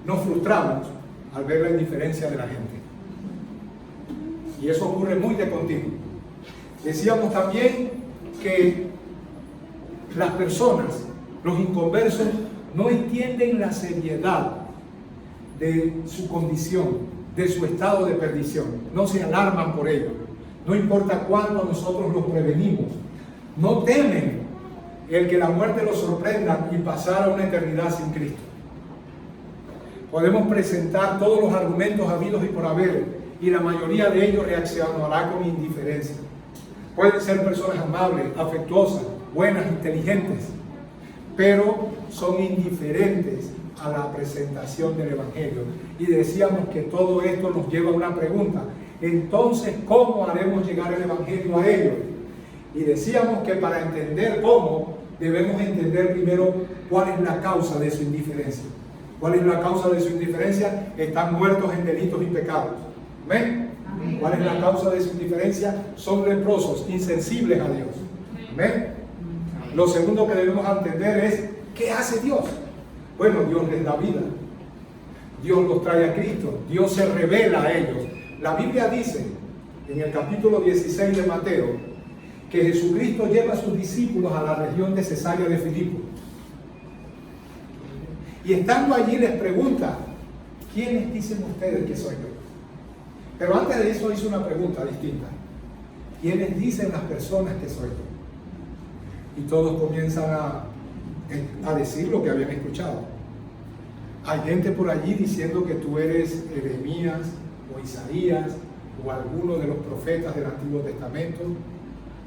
nos frustramos al ver la indiferencia de la gente. Y eso ocurre muy de continuo. Decíamos también que las personas, los inconversos, no entienden la seriedad de su condición, de su estado de perdición. No se alarman por ello. No importa cuándo nosotros los prevenimos. No temen el que la muerte los sorprenda y pasar a una eternidad sin Cristo. Podemos presentar todos los argumentos habidos y por haber, y la mayoría de ellos reaccionará con indiferencia. Pueden ser personas amables, afectuosas, buenas, inteligentes, pero son indiferentes a la presentación del Evangelio. Y decíamos que todo esto nos lleva a una pregunta. Entonces, ¿cómo haremos llegar el Evangelio a ellos? Y decíamos que para entender cómo, debemos entender primero cuál es la causa de su indiferencia. ¿Cuál es la causa de su indiferencia? Están muertos en delitos y pecados. ¿Amén? ¿Cuál es la causa de su indiferencia? Son leprosos, insensibles a Dios. ¿Amén? Lo segundo que debemos entender es, ¿qué hace Dios? Bueno, Dios les da vida. Dios los trae a Cristo. Dios se revela a ellos. La Biblia dice, en el capítulo 16 de Mateo, que Jesucristo lleva a sus discípulos a la región de Cesarea de Filipo. Y estando allí les pregunta, ¿quiénes dicen ustedes que soy yo? Pero antes de eso hizo una pregunta distinta. ¿Quiénes dicen las personas que soy yo? Y todos comienzan a decir lo que habían escuchado. Hay gente por allí diciendo que tú eres Jeremías o Isaías o alguno de los profetas del Antiguo Testamento.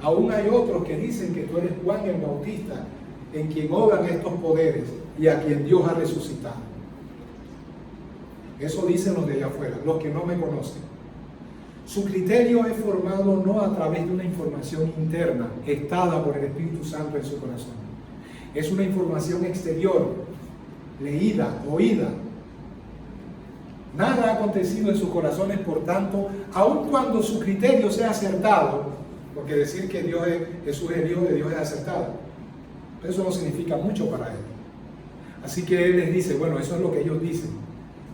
Aún hay otros que dicen que tú eres Juan el Bautista, en quien obran estos poderes y a quien Dios ha resucitado. Eso dicen los de allá afuera, los que no me conocen. Su criterio es formado no a través de una información interna, gestada por el Espíritu Santo en su corazón. Es una información exterior, leída, oída. Nada ha acontecido en sus corazones, por tanto, aun cuando su criterio sea acertado, porque decir que Jesús es Dios de Dios es acertado, eso no significa mucho para él. Así que él les dice, bueno, eso es lo que ellos dicen.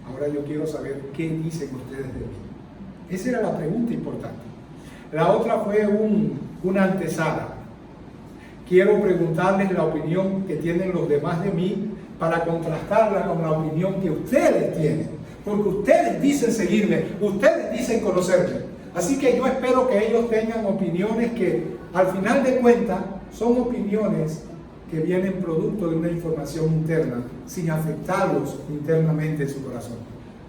Ahora yo quiero saber qué dicen ustedes de mí. Esa era la pregunta importante. La otra fue una antesala. Quiero preguntarles la opinión que tienen los demás de mí para contrastarla con la opinión que ustedes tienen. Porque ustedes dicen seguirme, ustedes dicen conocerme. Así que yo espero que ellos tengan opiniones que al final de cuentas son opiniones que vienen producto de una información interna, sin afectarlos internamente en su corazón.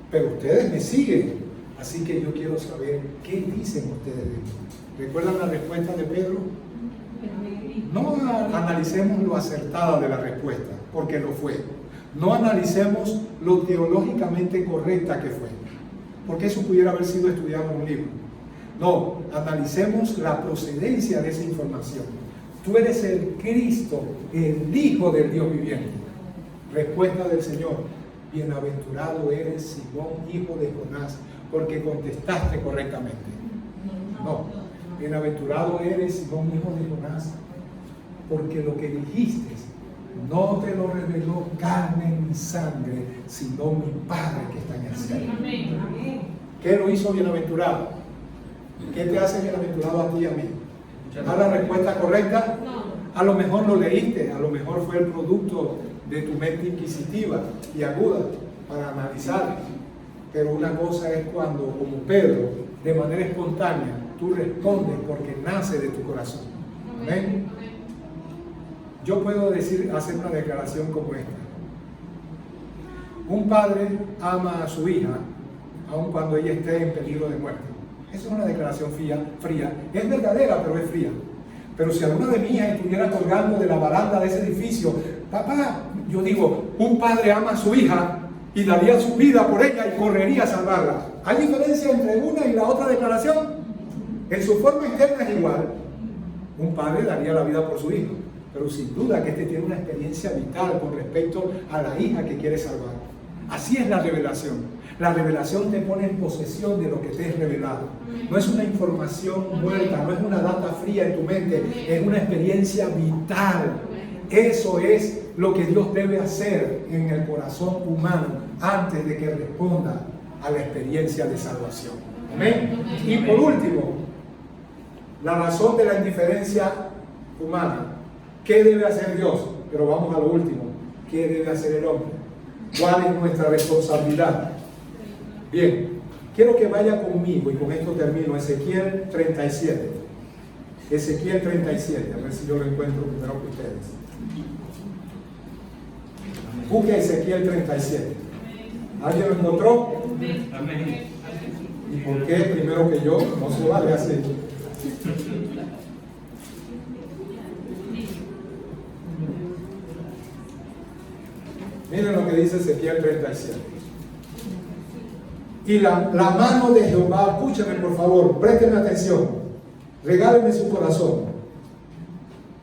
Pero ustedes me siguen, así que yo quiero saber qué dicen ustedes de mí. ¿Recuerdan la respuesta de Pedro? No analicemos lo acertada de la respuesta, porque lo fue. No analicemos lo teológicamente correcta que fue, porque eso pudiera haber sido estudiado en un libro. No, analicemos la procedencia de esa información. Tú eres el Cristo, el Hijo del Dios viviente. Respuesta del Señor: bienaventurado eres, Simón, hijo de Jonás, porque contestaste correctamente. No, bienaventurado eres, Simón, hijo de Jonás, porque lo que dijiste no te lo reveló carne ni sangre, sino mi Padre que está en el cielo. ¿Qué lo hizo bienaventurado? ¿Qué te hace bienaventurado a ti y a mí? ¿Da la respuesta correcta? A lo mejor lo leíste, a lo mejor fue el producto de tu mente inquisitiva y aguda para analizar. Pero una cosa es cuando, como Pedro, de manera espontánea, tú respondes porque nace de tu corazón. ¿Amén? Yo puedo hacer una declaración como esta. Un padre ama a su hija, aun cuando ella esté en peligro de muerte. Esa es una declaración fría. Es verdadera, pero es fría. Pero si alguna de mis hijas estuviera colgando de la baranda de ese edificio, papá, yo digo, un padre ama a su hija y daría su vida por ella y correría a salvarla. ¿Hay diferencia entre una y la otra declaración? En su forma interna es igual. Un padre daría la vida por su hijo, pero sin duda que este tiene una experiencia vital con respecto a la hija que quiere salvar. Así es la revelación. La revelación te pone en posesión de lo que te es revelado. No es una información muerta, no es una data fría en tu mente, es una experiencia vital. Eso es lo que Dios debe hacer en el corazón humano antes de que responda a la experiencia de salvación. Amén. Y por último, la razón de la indiferencia humana. ¿Qué debe hacer Dios? Pero vamos a lo último. ¿Qué debe hacer el hombre? ¿Cuál es nuestra responsabilidad? Bien, quiero que vaya conmigo y con esto termino. Ezequiel 37. Ezequiel 37, a ver si yo lo encuentro primero que ustedes. Busque Ezequiel 37. ¿Alguien lo encontró? Amén. ¿Y por qué primero que yo? No se vale así. Miren lo que dice Ezequiel 37. Y la mano de Jehová, escúchame por favor, présteme atención, regálenme su corazón.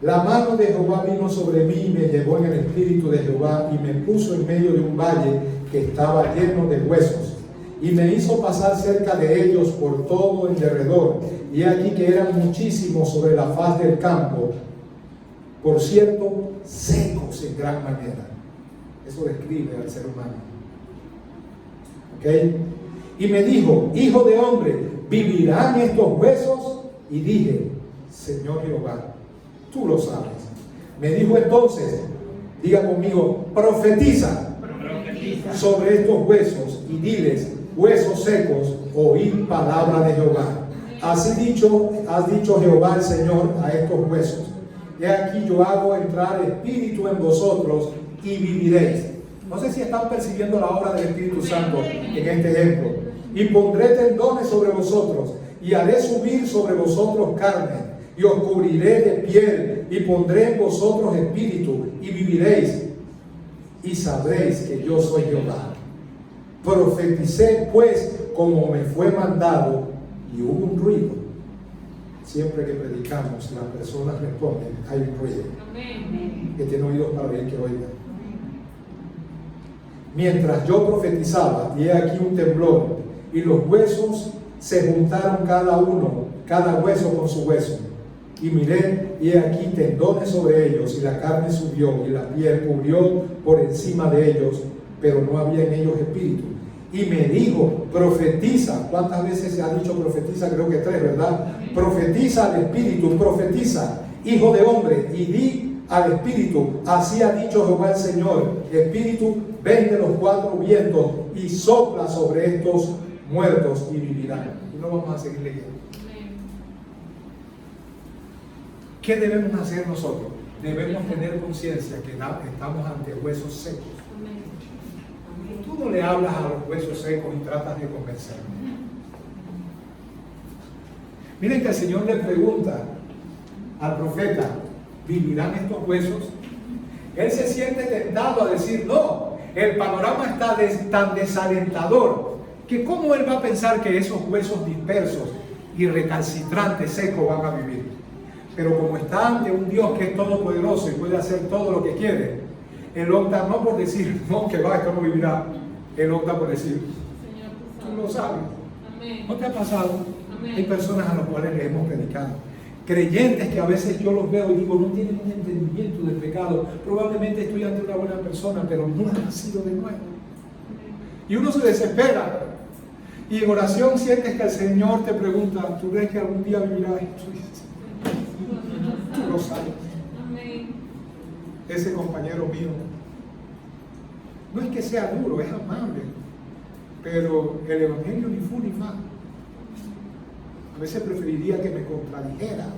La mano de Jehová vino sobre mí y me llevó en el espíritu de Jehová y me puso en medio de un valle que estaba lleno de huesos y me hizo pasar cerca de ellos por todo en derredor, y aquí que eran muchísimos sobre la faz del campo, por cierto, secos en gran manera. Eso describe al ser humano. ¿Ok? Y me dijo: hijo de hombre, ¿vivirán estos huesos? Y dije: Señor Jehová, tú lo sabes. Me dijo entonces, diga conmigo, profetiza sobre estos huesos y diles: huesos secos, oíd palabra de Jehová. Así has dicho Jehová el Señor a estos huesos: he aquí yo hago entrar espíritu en vosotros y viviréis. No sé si están percibiendo la obra del Espíritu Santo en este ejemplo. Y pondré tendones sobre vosotros y haré subir sobre vosotros carne y os cubriré de piel y pondré en vosotros espíritu y viviréis y sabréis que yo soy Jehová. Profeticé pues como me fue mandado, y hubo un ruido. Siempre que predicamos, las personas responden: hay un ruido. Que tiene oídos para oír, que oiga. Mientras yo profetizaba, y he aquí un temblor, y los huesos se juntaron cada hueso con su hueso. Y miré, y he aquí tendones sobre ellos, y la carne subió, y la piel cubrió por encima de ellos, pero no había en ellos espíritu. Y me dijo: profetiza. ¿Cuántas veces se ha dicho profetiza? Creo que 3, ¿verdad? Profetiza al espíritu, profetiza, hijo de hombre, y di al espíritu: así ha dicho Jehová el Señor, espíritu, ven de los 4 vientos y sopla sobre estos muertos y vivirán. Y no vamos a seguir leyendo. ¿Qué debemos hacer nosotros? Debemos tener conciencia que estamos ante huesos secos. Tú no le hablas a los huesos secos y tratas de convencerlos. Miren que el Señor le pregunta al profeta: ¿vivirán estos huesos? Él se siente tentado a decir: no, el panorama está tan desalentador que cómo él va a pensar que esos huesos dispersos y recalcitrantes secos van a vivir. Pero como está ante un Dios que es todopoderoso y puede hacer todo lo que quiere, él opta no por decir: no, que va, esto no vivirá. Él opta por decir: tú lo sabes. ¿No te ha pasado? Hay personas a las cuales le hemos predicado, creyentes que a veces yo los veo y digo: no tienen un entendimiento del pecado. Probablemente estoy ante una buena persona, pero no ha nacido de nuevo. Y uno se desespera. Y en oración sientes que el Señor te pregunta: ¿tú crees que algún día vivirás? Y tú dices: tú lo sabes. Ese compañero mío no es que sea duro, es amable, pero el evangelio ni fu ni fa. A veces preferiría que me contradijera,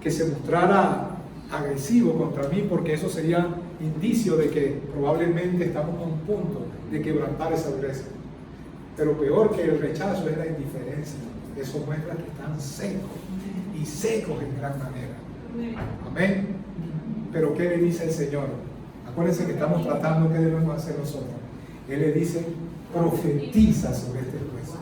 que se mostrara agresivo contra mí, porque eso sería indicio de que probablemente estamos a un punto de quebrantar esa dureza. Pero peor que el rechazo es la indiferencia. Eso muestra que están secos, y secos en gran manera. Amén. Pero ¿qué le dice el Señor? Acuérdense que estamos tratando qué debemos hacer nosotros. Él le dice: profetiza sobre este hueso.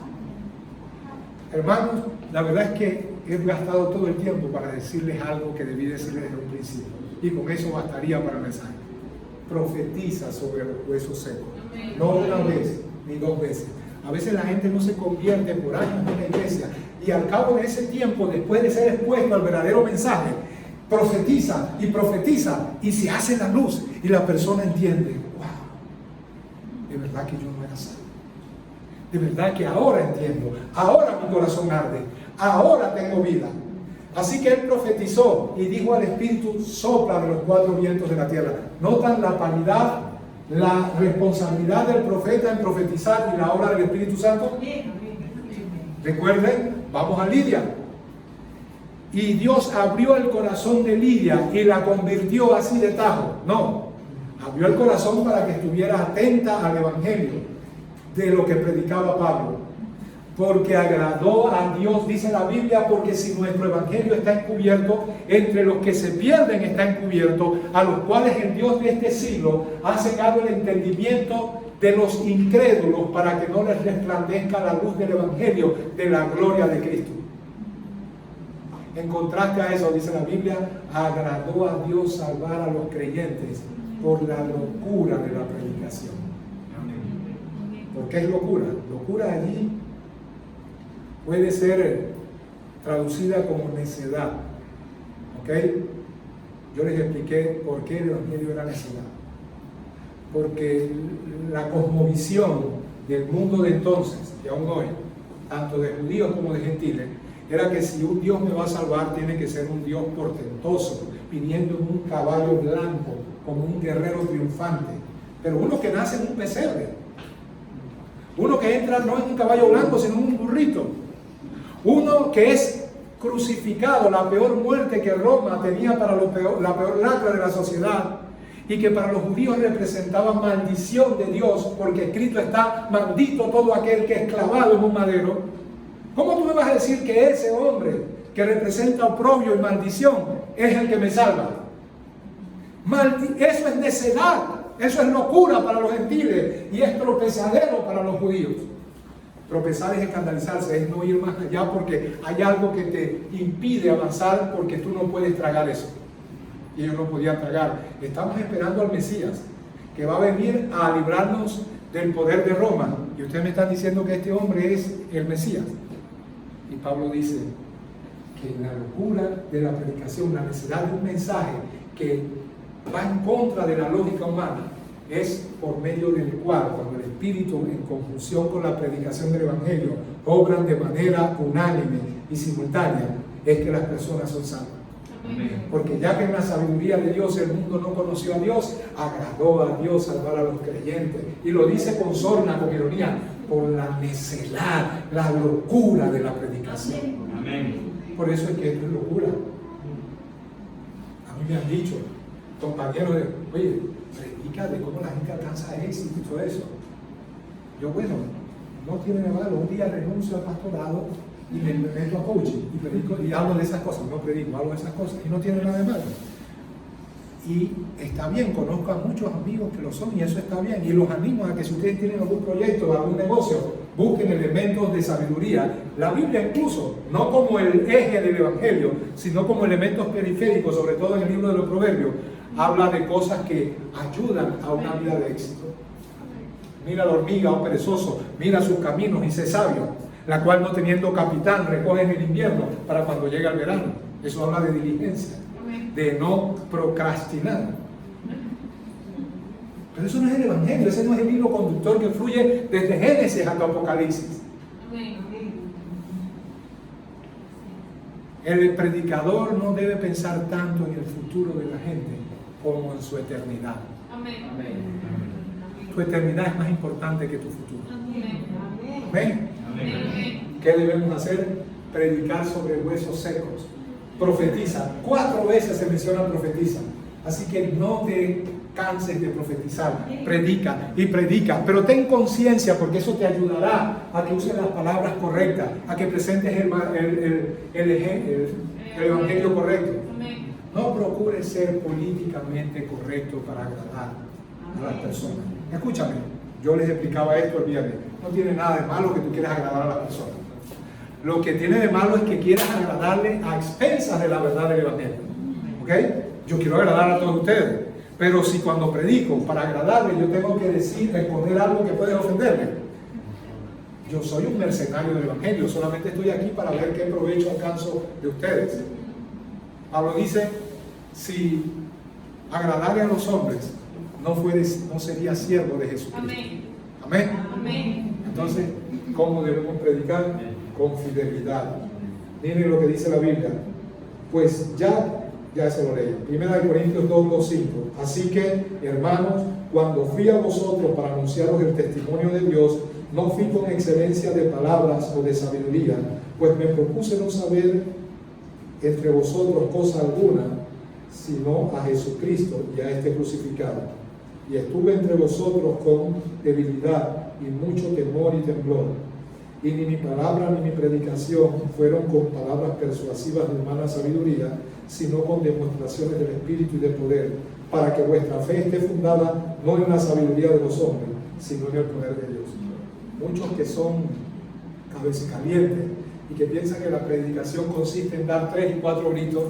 Hermanos, la verdad es que he gastado todo el tiempo para decirles algo que debí decirles desde un principio, y con eso bastaría para el mensaje. Profetiza sobre los huesos secos. No una vez ni 2 veces. A veces la gente no se convierte por años en la iglesia, y al cabo de ese tiempo, después de ser expuesto al verdadero mensaje, profetiza y se hace la luz, y la persona entiende: wow, de verdad que yo no era salvo. De verdad que ahora entiendo, ahora mi corazón arde, ahora tengo vida. Así que él profetizó y dijo al Espíritu: sopla de los cuatro vientos de la tierra. ¿Notan la paridad, la responsabilidad del profeta en profetizar y la obra del Espíritu Santo? Recuerden, vamos a Lidia. Y Dios abrió el corazón de Lidia y la convirtió así de tajo. No, abrió el corazón para que estuviera atenta al Evangelio de lo que predicaba Pablo. Porque agradó a Dios, dice la Biblia, porque si nuestro Evangelio está encubierto, entre los que se pierden está encubierto, a los cuales el Dios de este siglo ha cegado el entendimiento de los incrédulos para que no les resplandezca la luz del Evangelio de la gloria de Cristo. En contraste a eso, dice la Biblia, agradó a Dios salvar a los creyentes por la locura de la predicación. ¿Por qué es locura? Locura allí puede ser traducida como necedad. ¿Ok? Yo les expliqué por qué el Evangelio era necedad. Porque la cosmovisión del mundo de entonces, y aún hoy, tanto de judíos como de gentiles, era que si un Dios me va a salvar, tiene que ser un Dios portentoso, viniendo en un caballo blanco, como un guerrero triunfante. Pero uno que nace en un pesebre, uno que entra no en un caballo blanco, sino en un burrito, uno que es crucificado, la peor muerte que Roma tenía para la peor lacra de la sociedad, y que para los judíos representaba maldición de Dios, porque escrito está: maldito todo aquel que es clavado en un madero. ¿Cómo tú me vas a decir que ese hombre que representa oprobio y maldición es el que me salva? Eso es necedad, eso es locura para los gentiles y es tropezadero para los judíos. Tropezar es escandalizarse, es no ir más allá porque hay algo que te impide avanzar porque tú no puedes tragar eso. Y ellos no podían tragar. Estamos esperando al Mesías, que va a venir a librarnos del poder de Roma. Y ustedes me están diciendo que este hombre es el Mesías. Y Pablo dice que la locura de la predicación, la necesidad de un mensaje que va en contra de la lógica humana, es por medio del cual, cuando el Espíritu, en conjunción con la predicación del Evangelio, obran de manera unánime y simultánea, es que las personas son salvas. Porque ya que en la sabiduría de Dios el mundo no conoció a Dios, agradó a Dios salvar a los creyentes. Y lo dice con sorna, con ironía, por la necedad, la locura de la predicación. Amén. Por eso es que esto es locura. A mí me han dicho compañeros de: oye, predica de cómo la gente alcanza éxito y todo eso. Yo, bueno, no tiene nada malo. Un día renuncio al pastorado y me meto a coaching y predico y hablo de esas cosas. No predico, hablo de esas cosas y no tiene nada de malo. Y está bien, conozco a muchos amigos que lo son y eso está bien. Y los animo a que si ustedes tienen algún proyecto, algún negocio, busquen elementos de sabiduría. La Biblia incluso, no como el eje del Evangelio, sino como elementos periféricos, sobre todo en el libro de los Proverbios, habla de cosas que ayudan a una vida de éxito. Mira la hormiga, oh perezoso, mira sus caminos y sé sabio, la cual no teniendo capitán recoge en el invierno para cuando llega el verano. Eso habla de diligencia, de no procrastinar. Pero eso no es el Evangelio, ese no es el hilo conductor que fluye desde Génesis hasta Apocalipsis. El predicador no debe pensar tanto en el futuro de la gente como en su eternidad. Tu eternidad es más importante que tu futuro. ¿Ven? ¿Qué debemos hacer? Predicar sobre huesos secos. Profetiza. 4 veces se menciona profetiza. Así que no te canses de profetizar. Predica y predica. Pero ten conciencia, porque eso te ayudará a que uses las palabras correctas, a que presentes el evangelio correcto. No procures ser políticamente correcto para agradar a las personas. Escúchame, yo les explicaba esto el viernes. No tiene nada de malo que tú quieras agradar a las personas. Lo que tiene de malo es que quieras agradarle a expensas de la verdad del evangelio. ¿Ok? Yo quiero agradar a todos ustedes, pero si cuando predico para agradarle yo tengo que decir, responder algo que puede ofenderle, yo soy un mercenario del evangelio, solamente estoy aquí para ver qué provecho alcanzo de ustedes. Pablo dice: si agradarle a los hombres no sería siervo de Jesucristo. Amén. Entonces, ¿Cómo debemos predicar? Con fidelidad. Miren lo que dice la Biblia. Pues ya se lo leí. 1 Corintios 2:5. Así que, hermanos, cuando fui a vosotros para anunciaros el testimonio de Dios, no fui con excelencia de palabras o de sabiduría, pues me propuse no saber entre vosotros cosa alguna, sino a Jesucristo y a este crucificado. Y estuve entre vosotros con debilidad y mucho temor y temblor. Y ni mi palabra ni mi predicación fueron con palabras persuasivas de humana sabiduría, sino con demostraciones del Espíritu y del poder, para que vuestra fe esté fundada no en la sabiduría de los hombres, sino en el poder de Dios. Muchos que son cabezcalientes y que piensan que la predicación consiste en dar 3 y 4 gritos,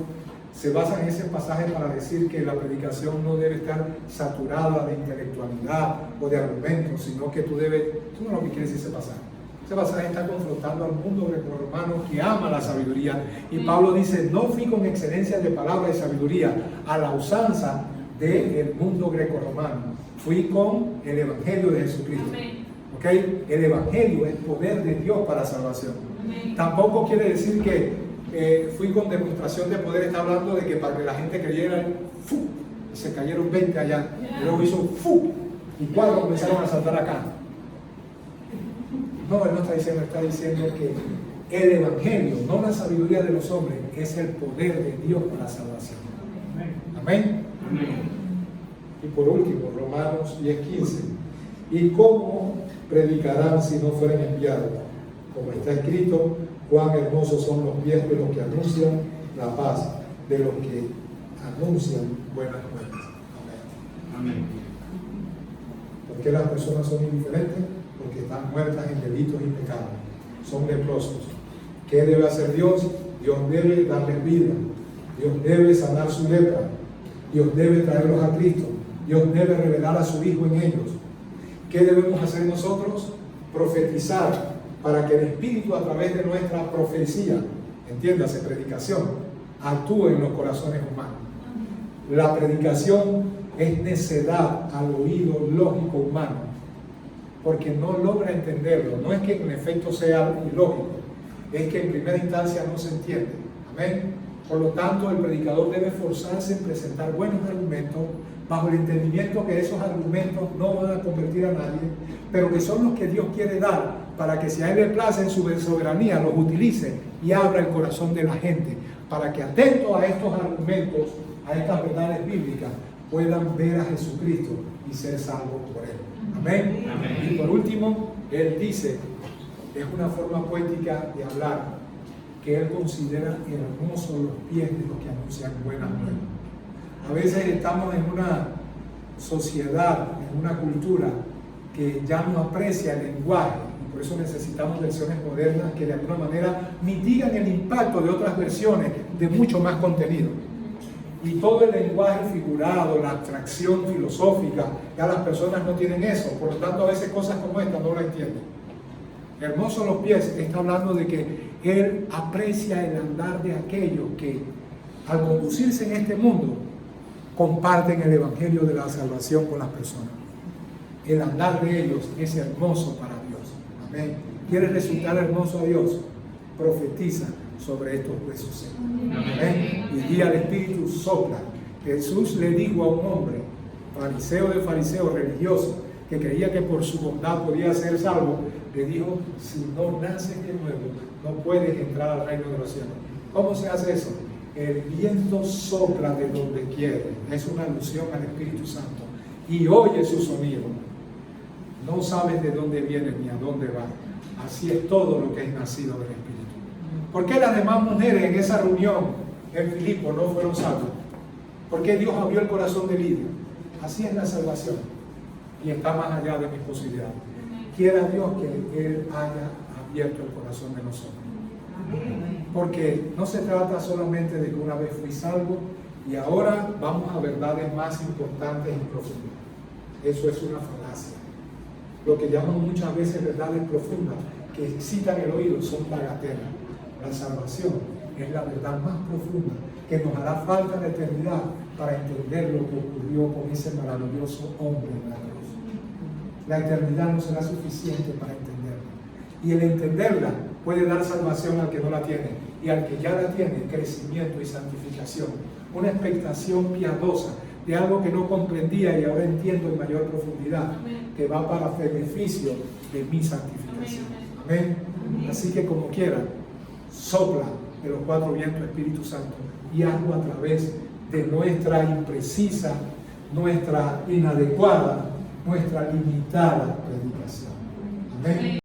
se basan en ese pasaje para decir que la predicación no debe estar saturada de intelectualidad o de argumentos, sino que tú no es lo que quiere decir ese pasaje. Ese pasaje está confrontando al mundo grecorromano que ama la sabiduría, y Pablo dice: no fui con excelencia de palabra y sabiduría a la usanza del mundo grecorromano, fui con el Evangelio de Jesucristo. ¿Okay? El Evangelio es poder de Dios para salvación. Tampoco quiere decir que fui con demostración de poder. Está hablando de que para que la gente creyera, ¡fu!, se cayeron 20 allá, y luego hizo ¡fu!, y 4 comenzaron a saltar acá. No, él no está diciendo que el Evangelio, no la sabiduría de los hombres, es el poder de Dios para salvación. Amén. Y por último, Romanos 10:15. ¿Y cómo predicarán si no fueren enviados? Como está escrito: cuán hermosos son los pies de los que anuncian la paz, de los que anuncian buenas nuevas. Amén. ¿Por qué las personas son indiferentes? Porque están muertas en delitos y pecados, son leprosos. ¿Qué debe hacer Dios? Dios debe darles vida, Dios debe sanar su lepra, Dios debe traerlos a Cristo, Dios debe revelar a su Hijo en ellos. ¿Qué debemos hacer nosotros? Profetizar, para que el Espíritu, a través de nuestra profecía, entiéndase, predicación, actúe en los corazones humanos. La predicación es necedad al oído lógico humano, porque no logra entenderlo. No es que en efecto sea ilógico, es que en primera instancia no se entiende. Amén. Por lo tanto, el predicador debe esforzarse en presentar buenos argumentos, bajo el entendimiento que esos argumentos no van a convertir a nadie, pero que son los que Dios quiere dar, para que si a Él le place en su soberanía los utilice y abra el corazón de la gente, para que atentos a estos argumentos, a estas verdades bíblicas, puedan ver a Jesucristo y ser salvos por Él. Amén. Amén. Y por último, Él dice, es una forma poética de hablar, que Él considera hermosos los pies de los que anuncian buenas nuevas. A veces estamos en una sociedad, en una cultura que ya no aprecia el lenguaje, y por eso necesitamos versiones modernas que de alguna manera mitigan el impacto de otras versiones de mucho más contenido. Y todo el lenguaje figurado, la abstracción filosófica, ya las personas no tienen eso, por lo tanto a veces cosas como esta no la entienden. Hermosos los pies, está hablando de que Él aprecia el andar de aquellos que al conducirse en este mundo comparten el Evangelio de la salvación con las personas. El andar de ellos es hermoso para Dios. Amén. ¿Quieres resultar hermoso a Dios? Profetiza sobre estos huesos secos. Amén. Y guía al Espíritu, sopla. Jesús le dijo a un hombre, fariseo de fariseos, religioso, que creía que por su bondad podía ser salvo, le dijo: si no naces de nuevo, no puedes entrar al reino de los cielos. ¿Cómo se hace eso? El viento sopla de donde quiere. Es una alusión al Espíritu Santo. Y oye su sonido. No sabes de dónde viene ni a dónde va. Así es todo lo que es nacido del Espíritu. ¿Por qué las demás mujeres en esa reunión en Filipo no fueron salvas? ¿Por qué Dios abrió el corazón de Lidia? Así es la salvación. Y está más allá de mis posibilidades. Quiera Dios que Él haya abierto el corazón de nosotros. Porque no se trata solamente de que una vez fui salvo y ahora vamos a verdades más importantes y profundas. Eso es una falacia. Lo que llaman muchas veces verdades profundas, que excitan el oído, son bagatelas. La salvación es la verdad más profunda, que nos hará falta la eternidad para entender lo que ocurrió con ese maravilloso hombre en la cruz. La eternidad no será suficiente para entenderlo. Y el entenderla puede dar salvación al que no la tiene. Y al que ya la tiene, crecimiento y santificación. Una expectación piadosa de algo que no comprendía y ahora entiendo en mayor profundidad, que va para beneficio de mi santificación. Amén. Así que como quiera, sopla de los cuatro vientos Espíritu Santo y hazlo a través de nuestra imprecisa, nuestra inadecuada, nuestra limitada predicación. Amén.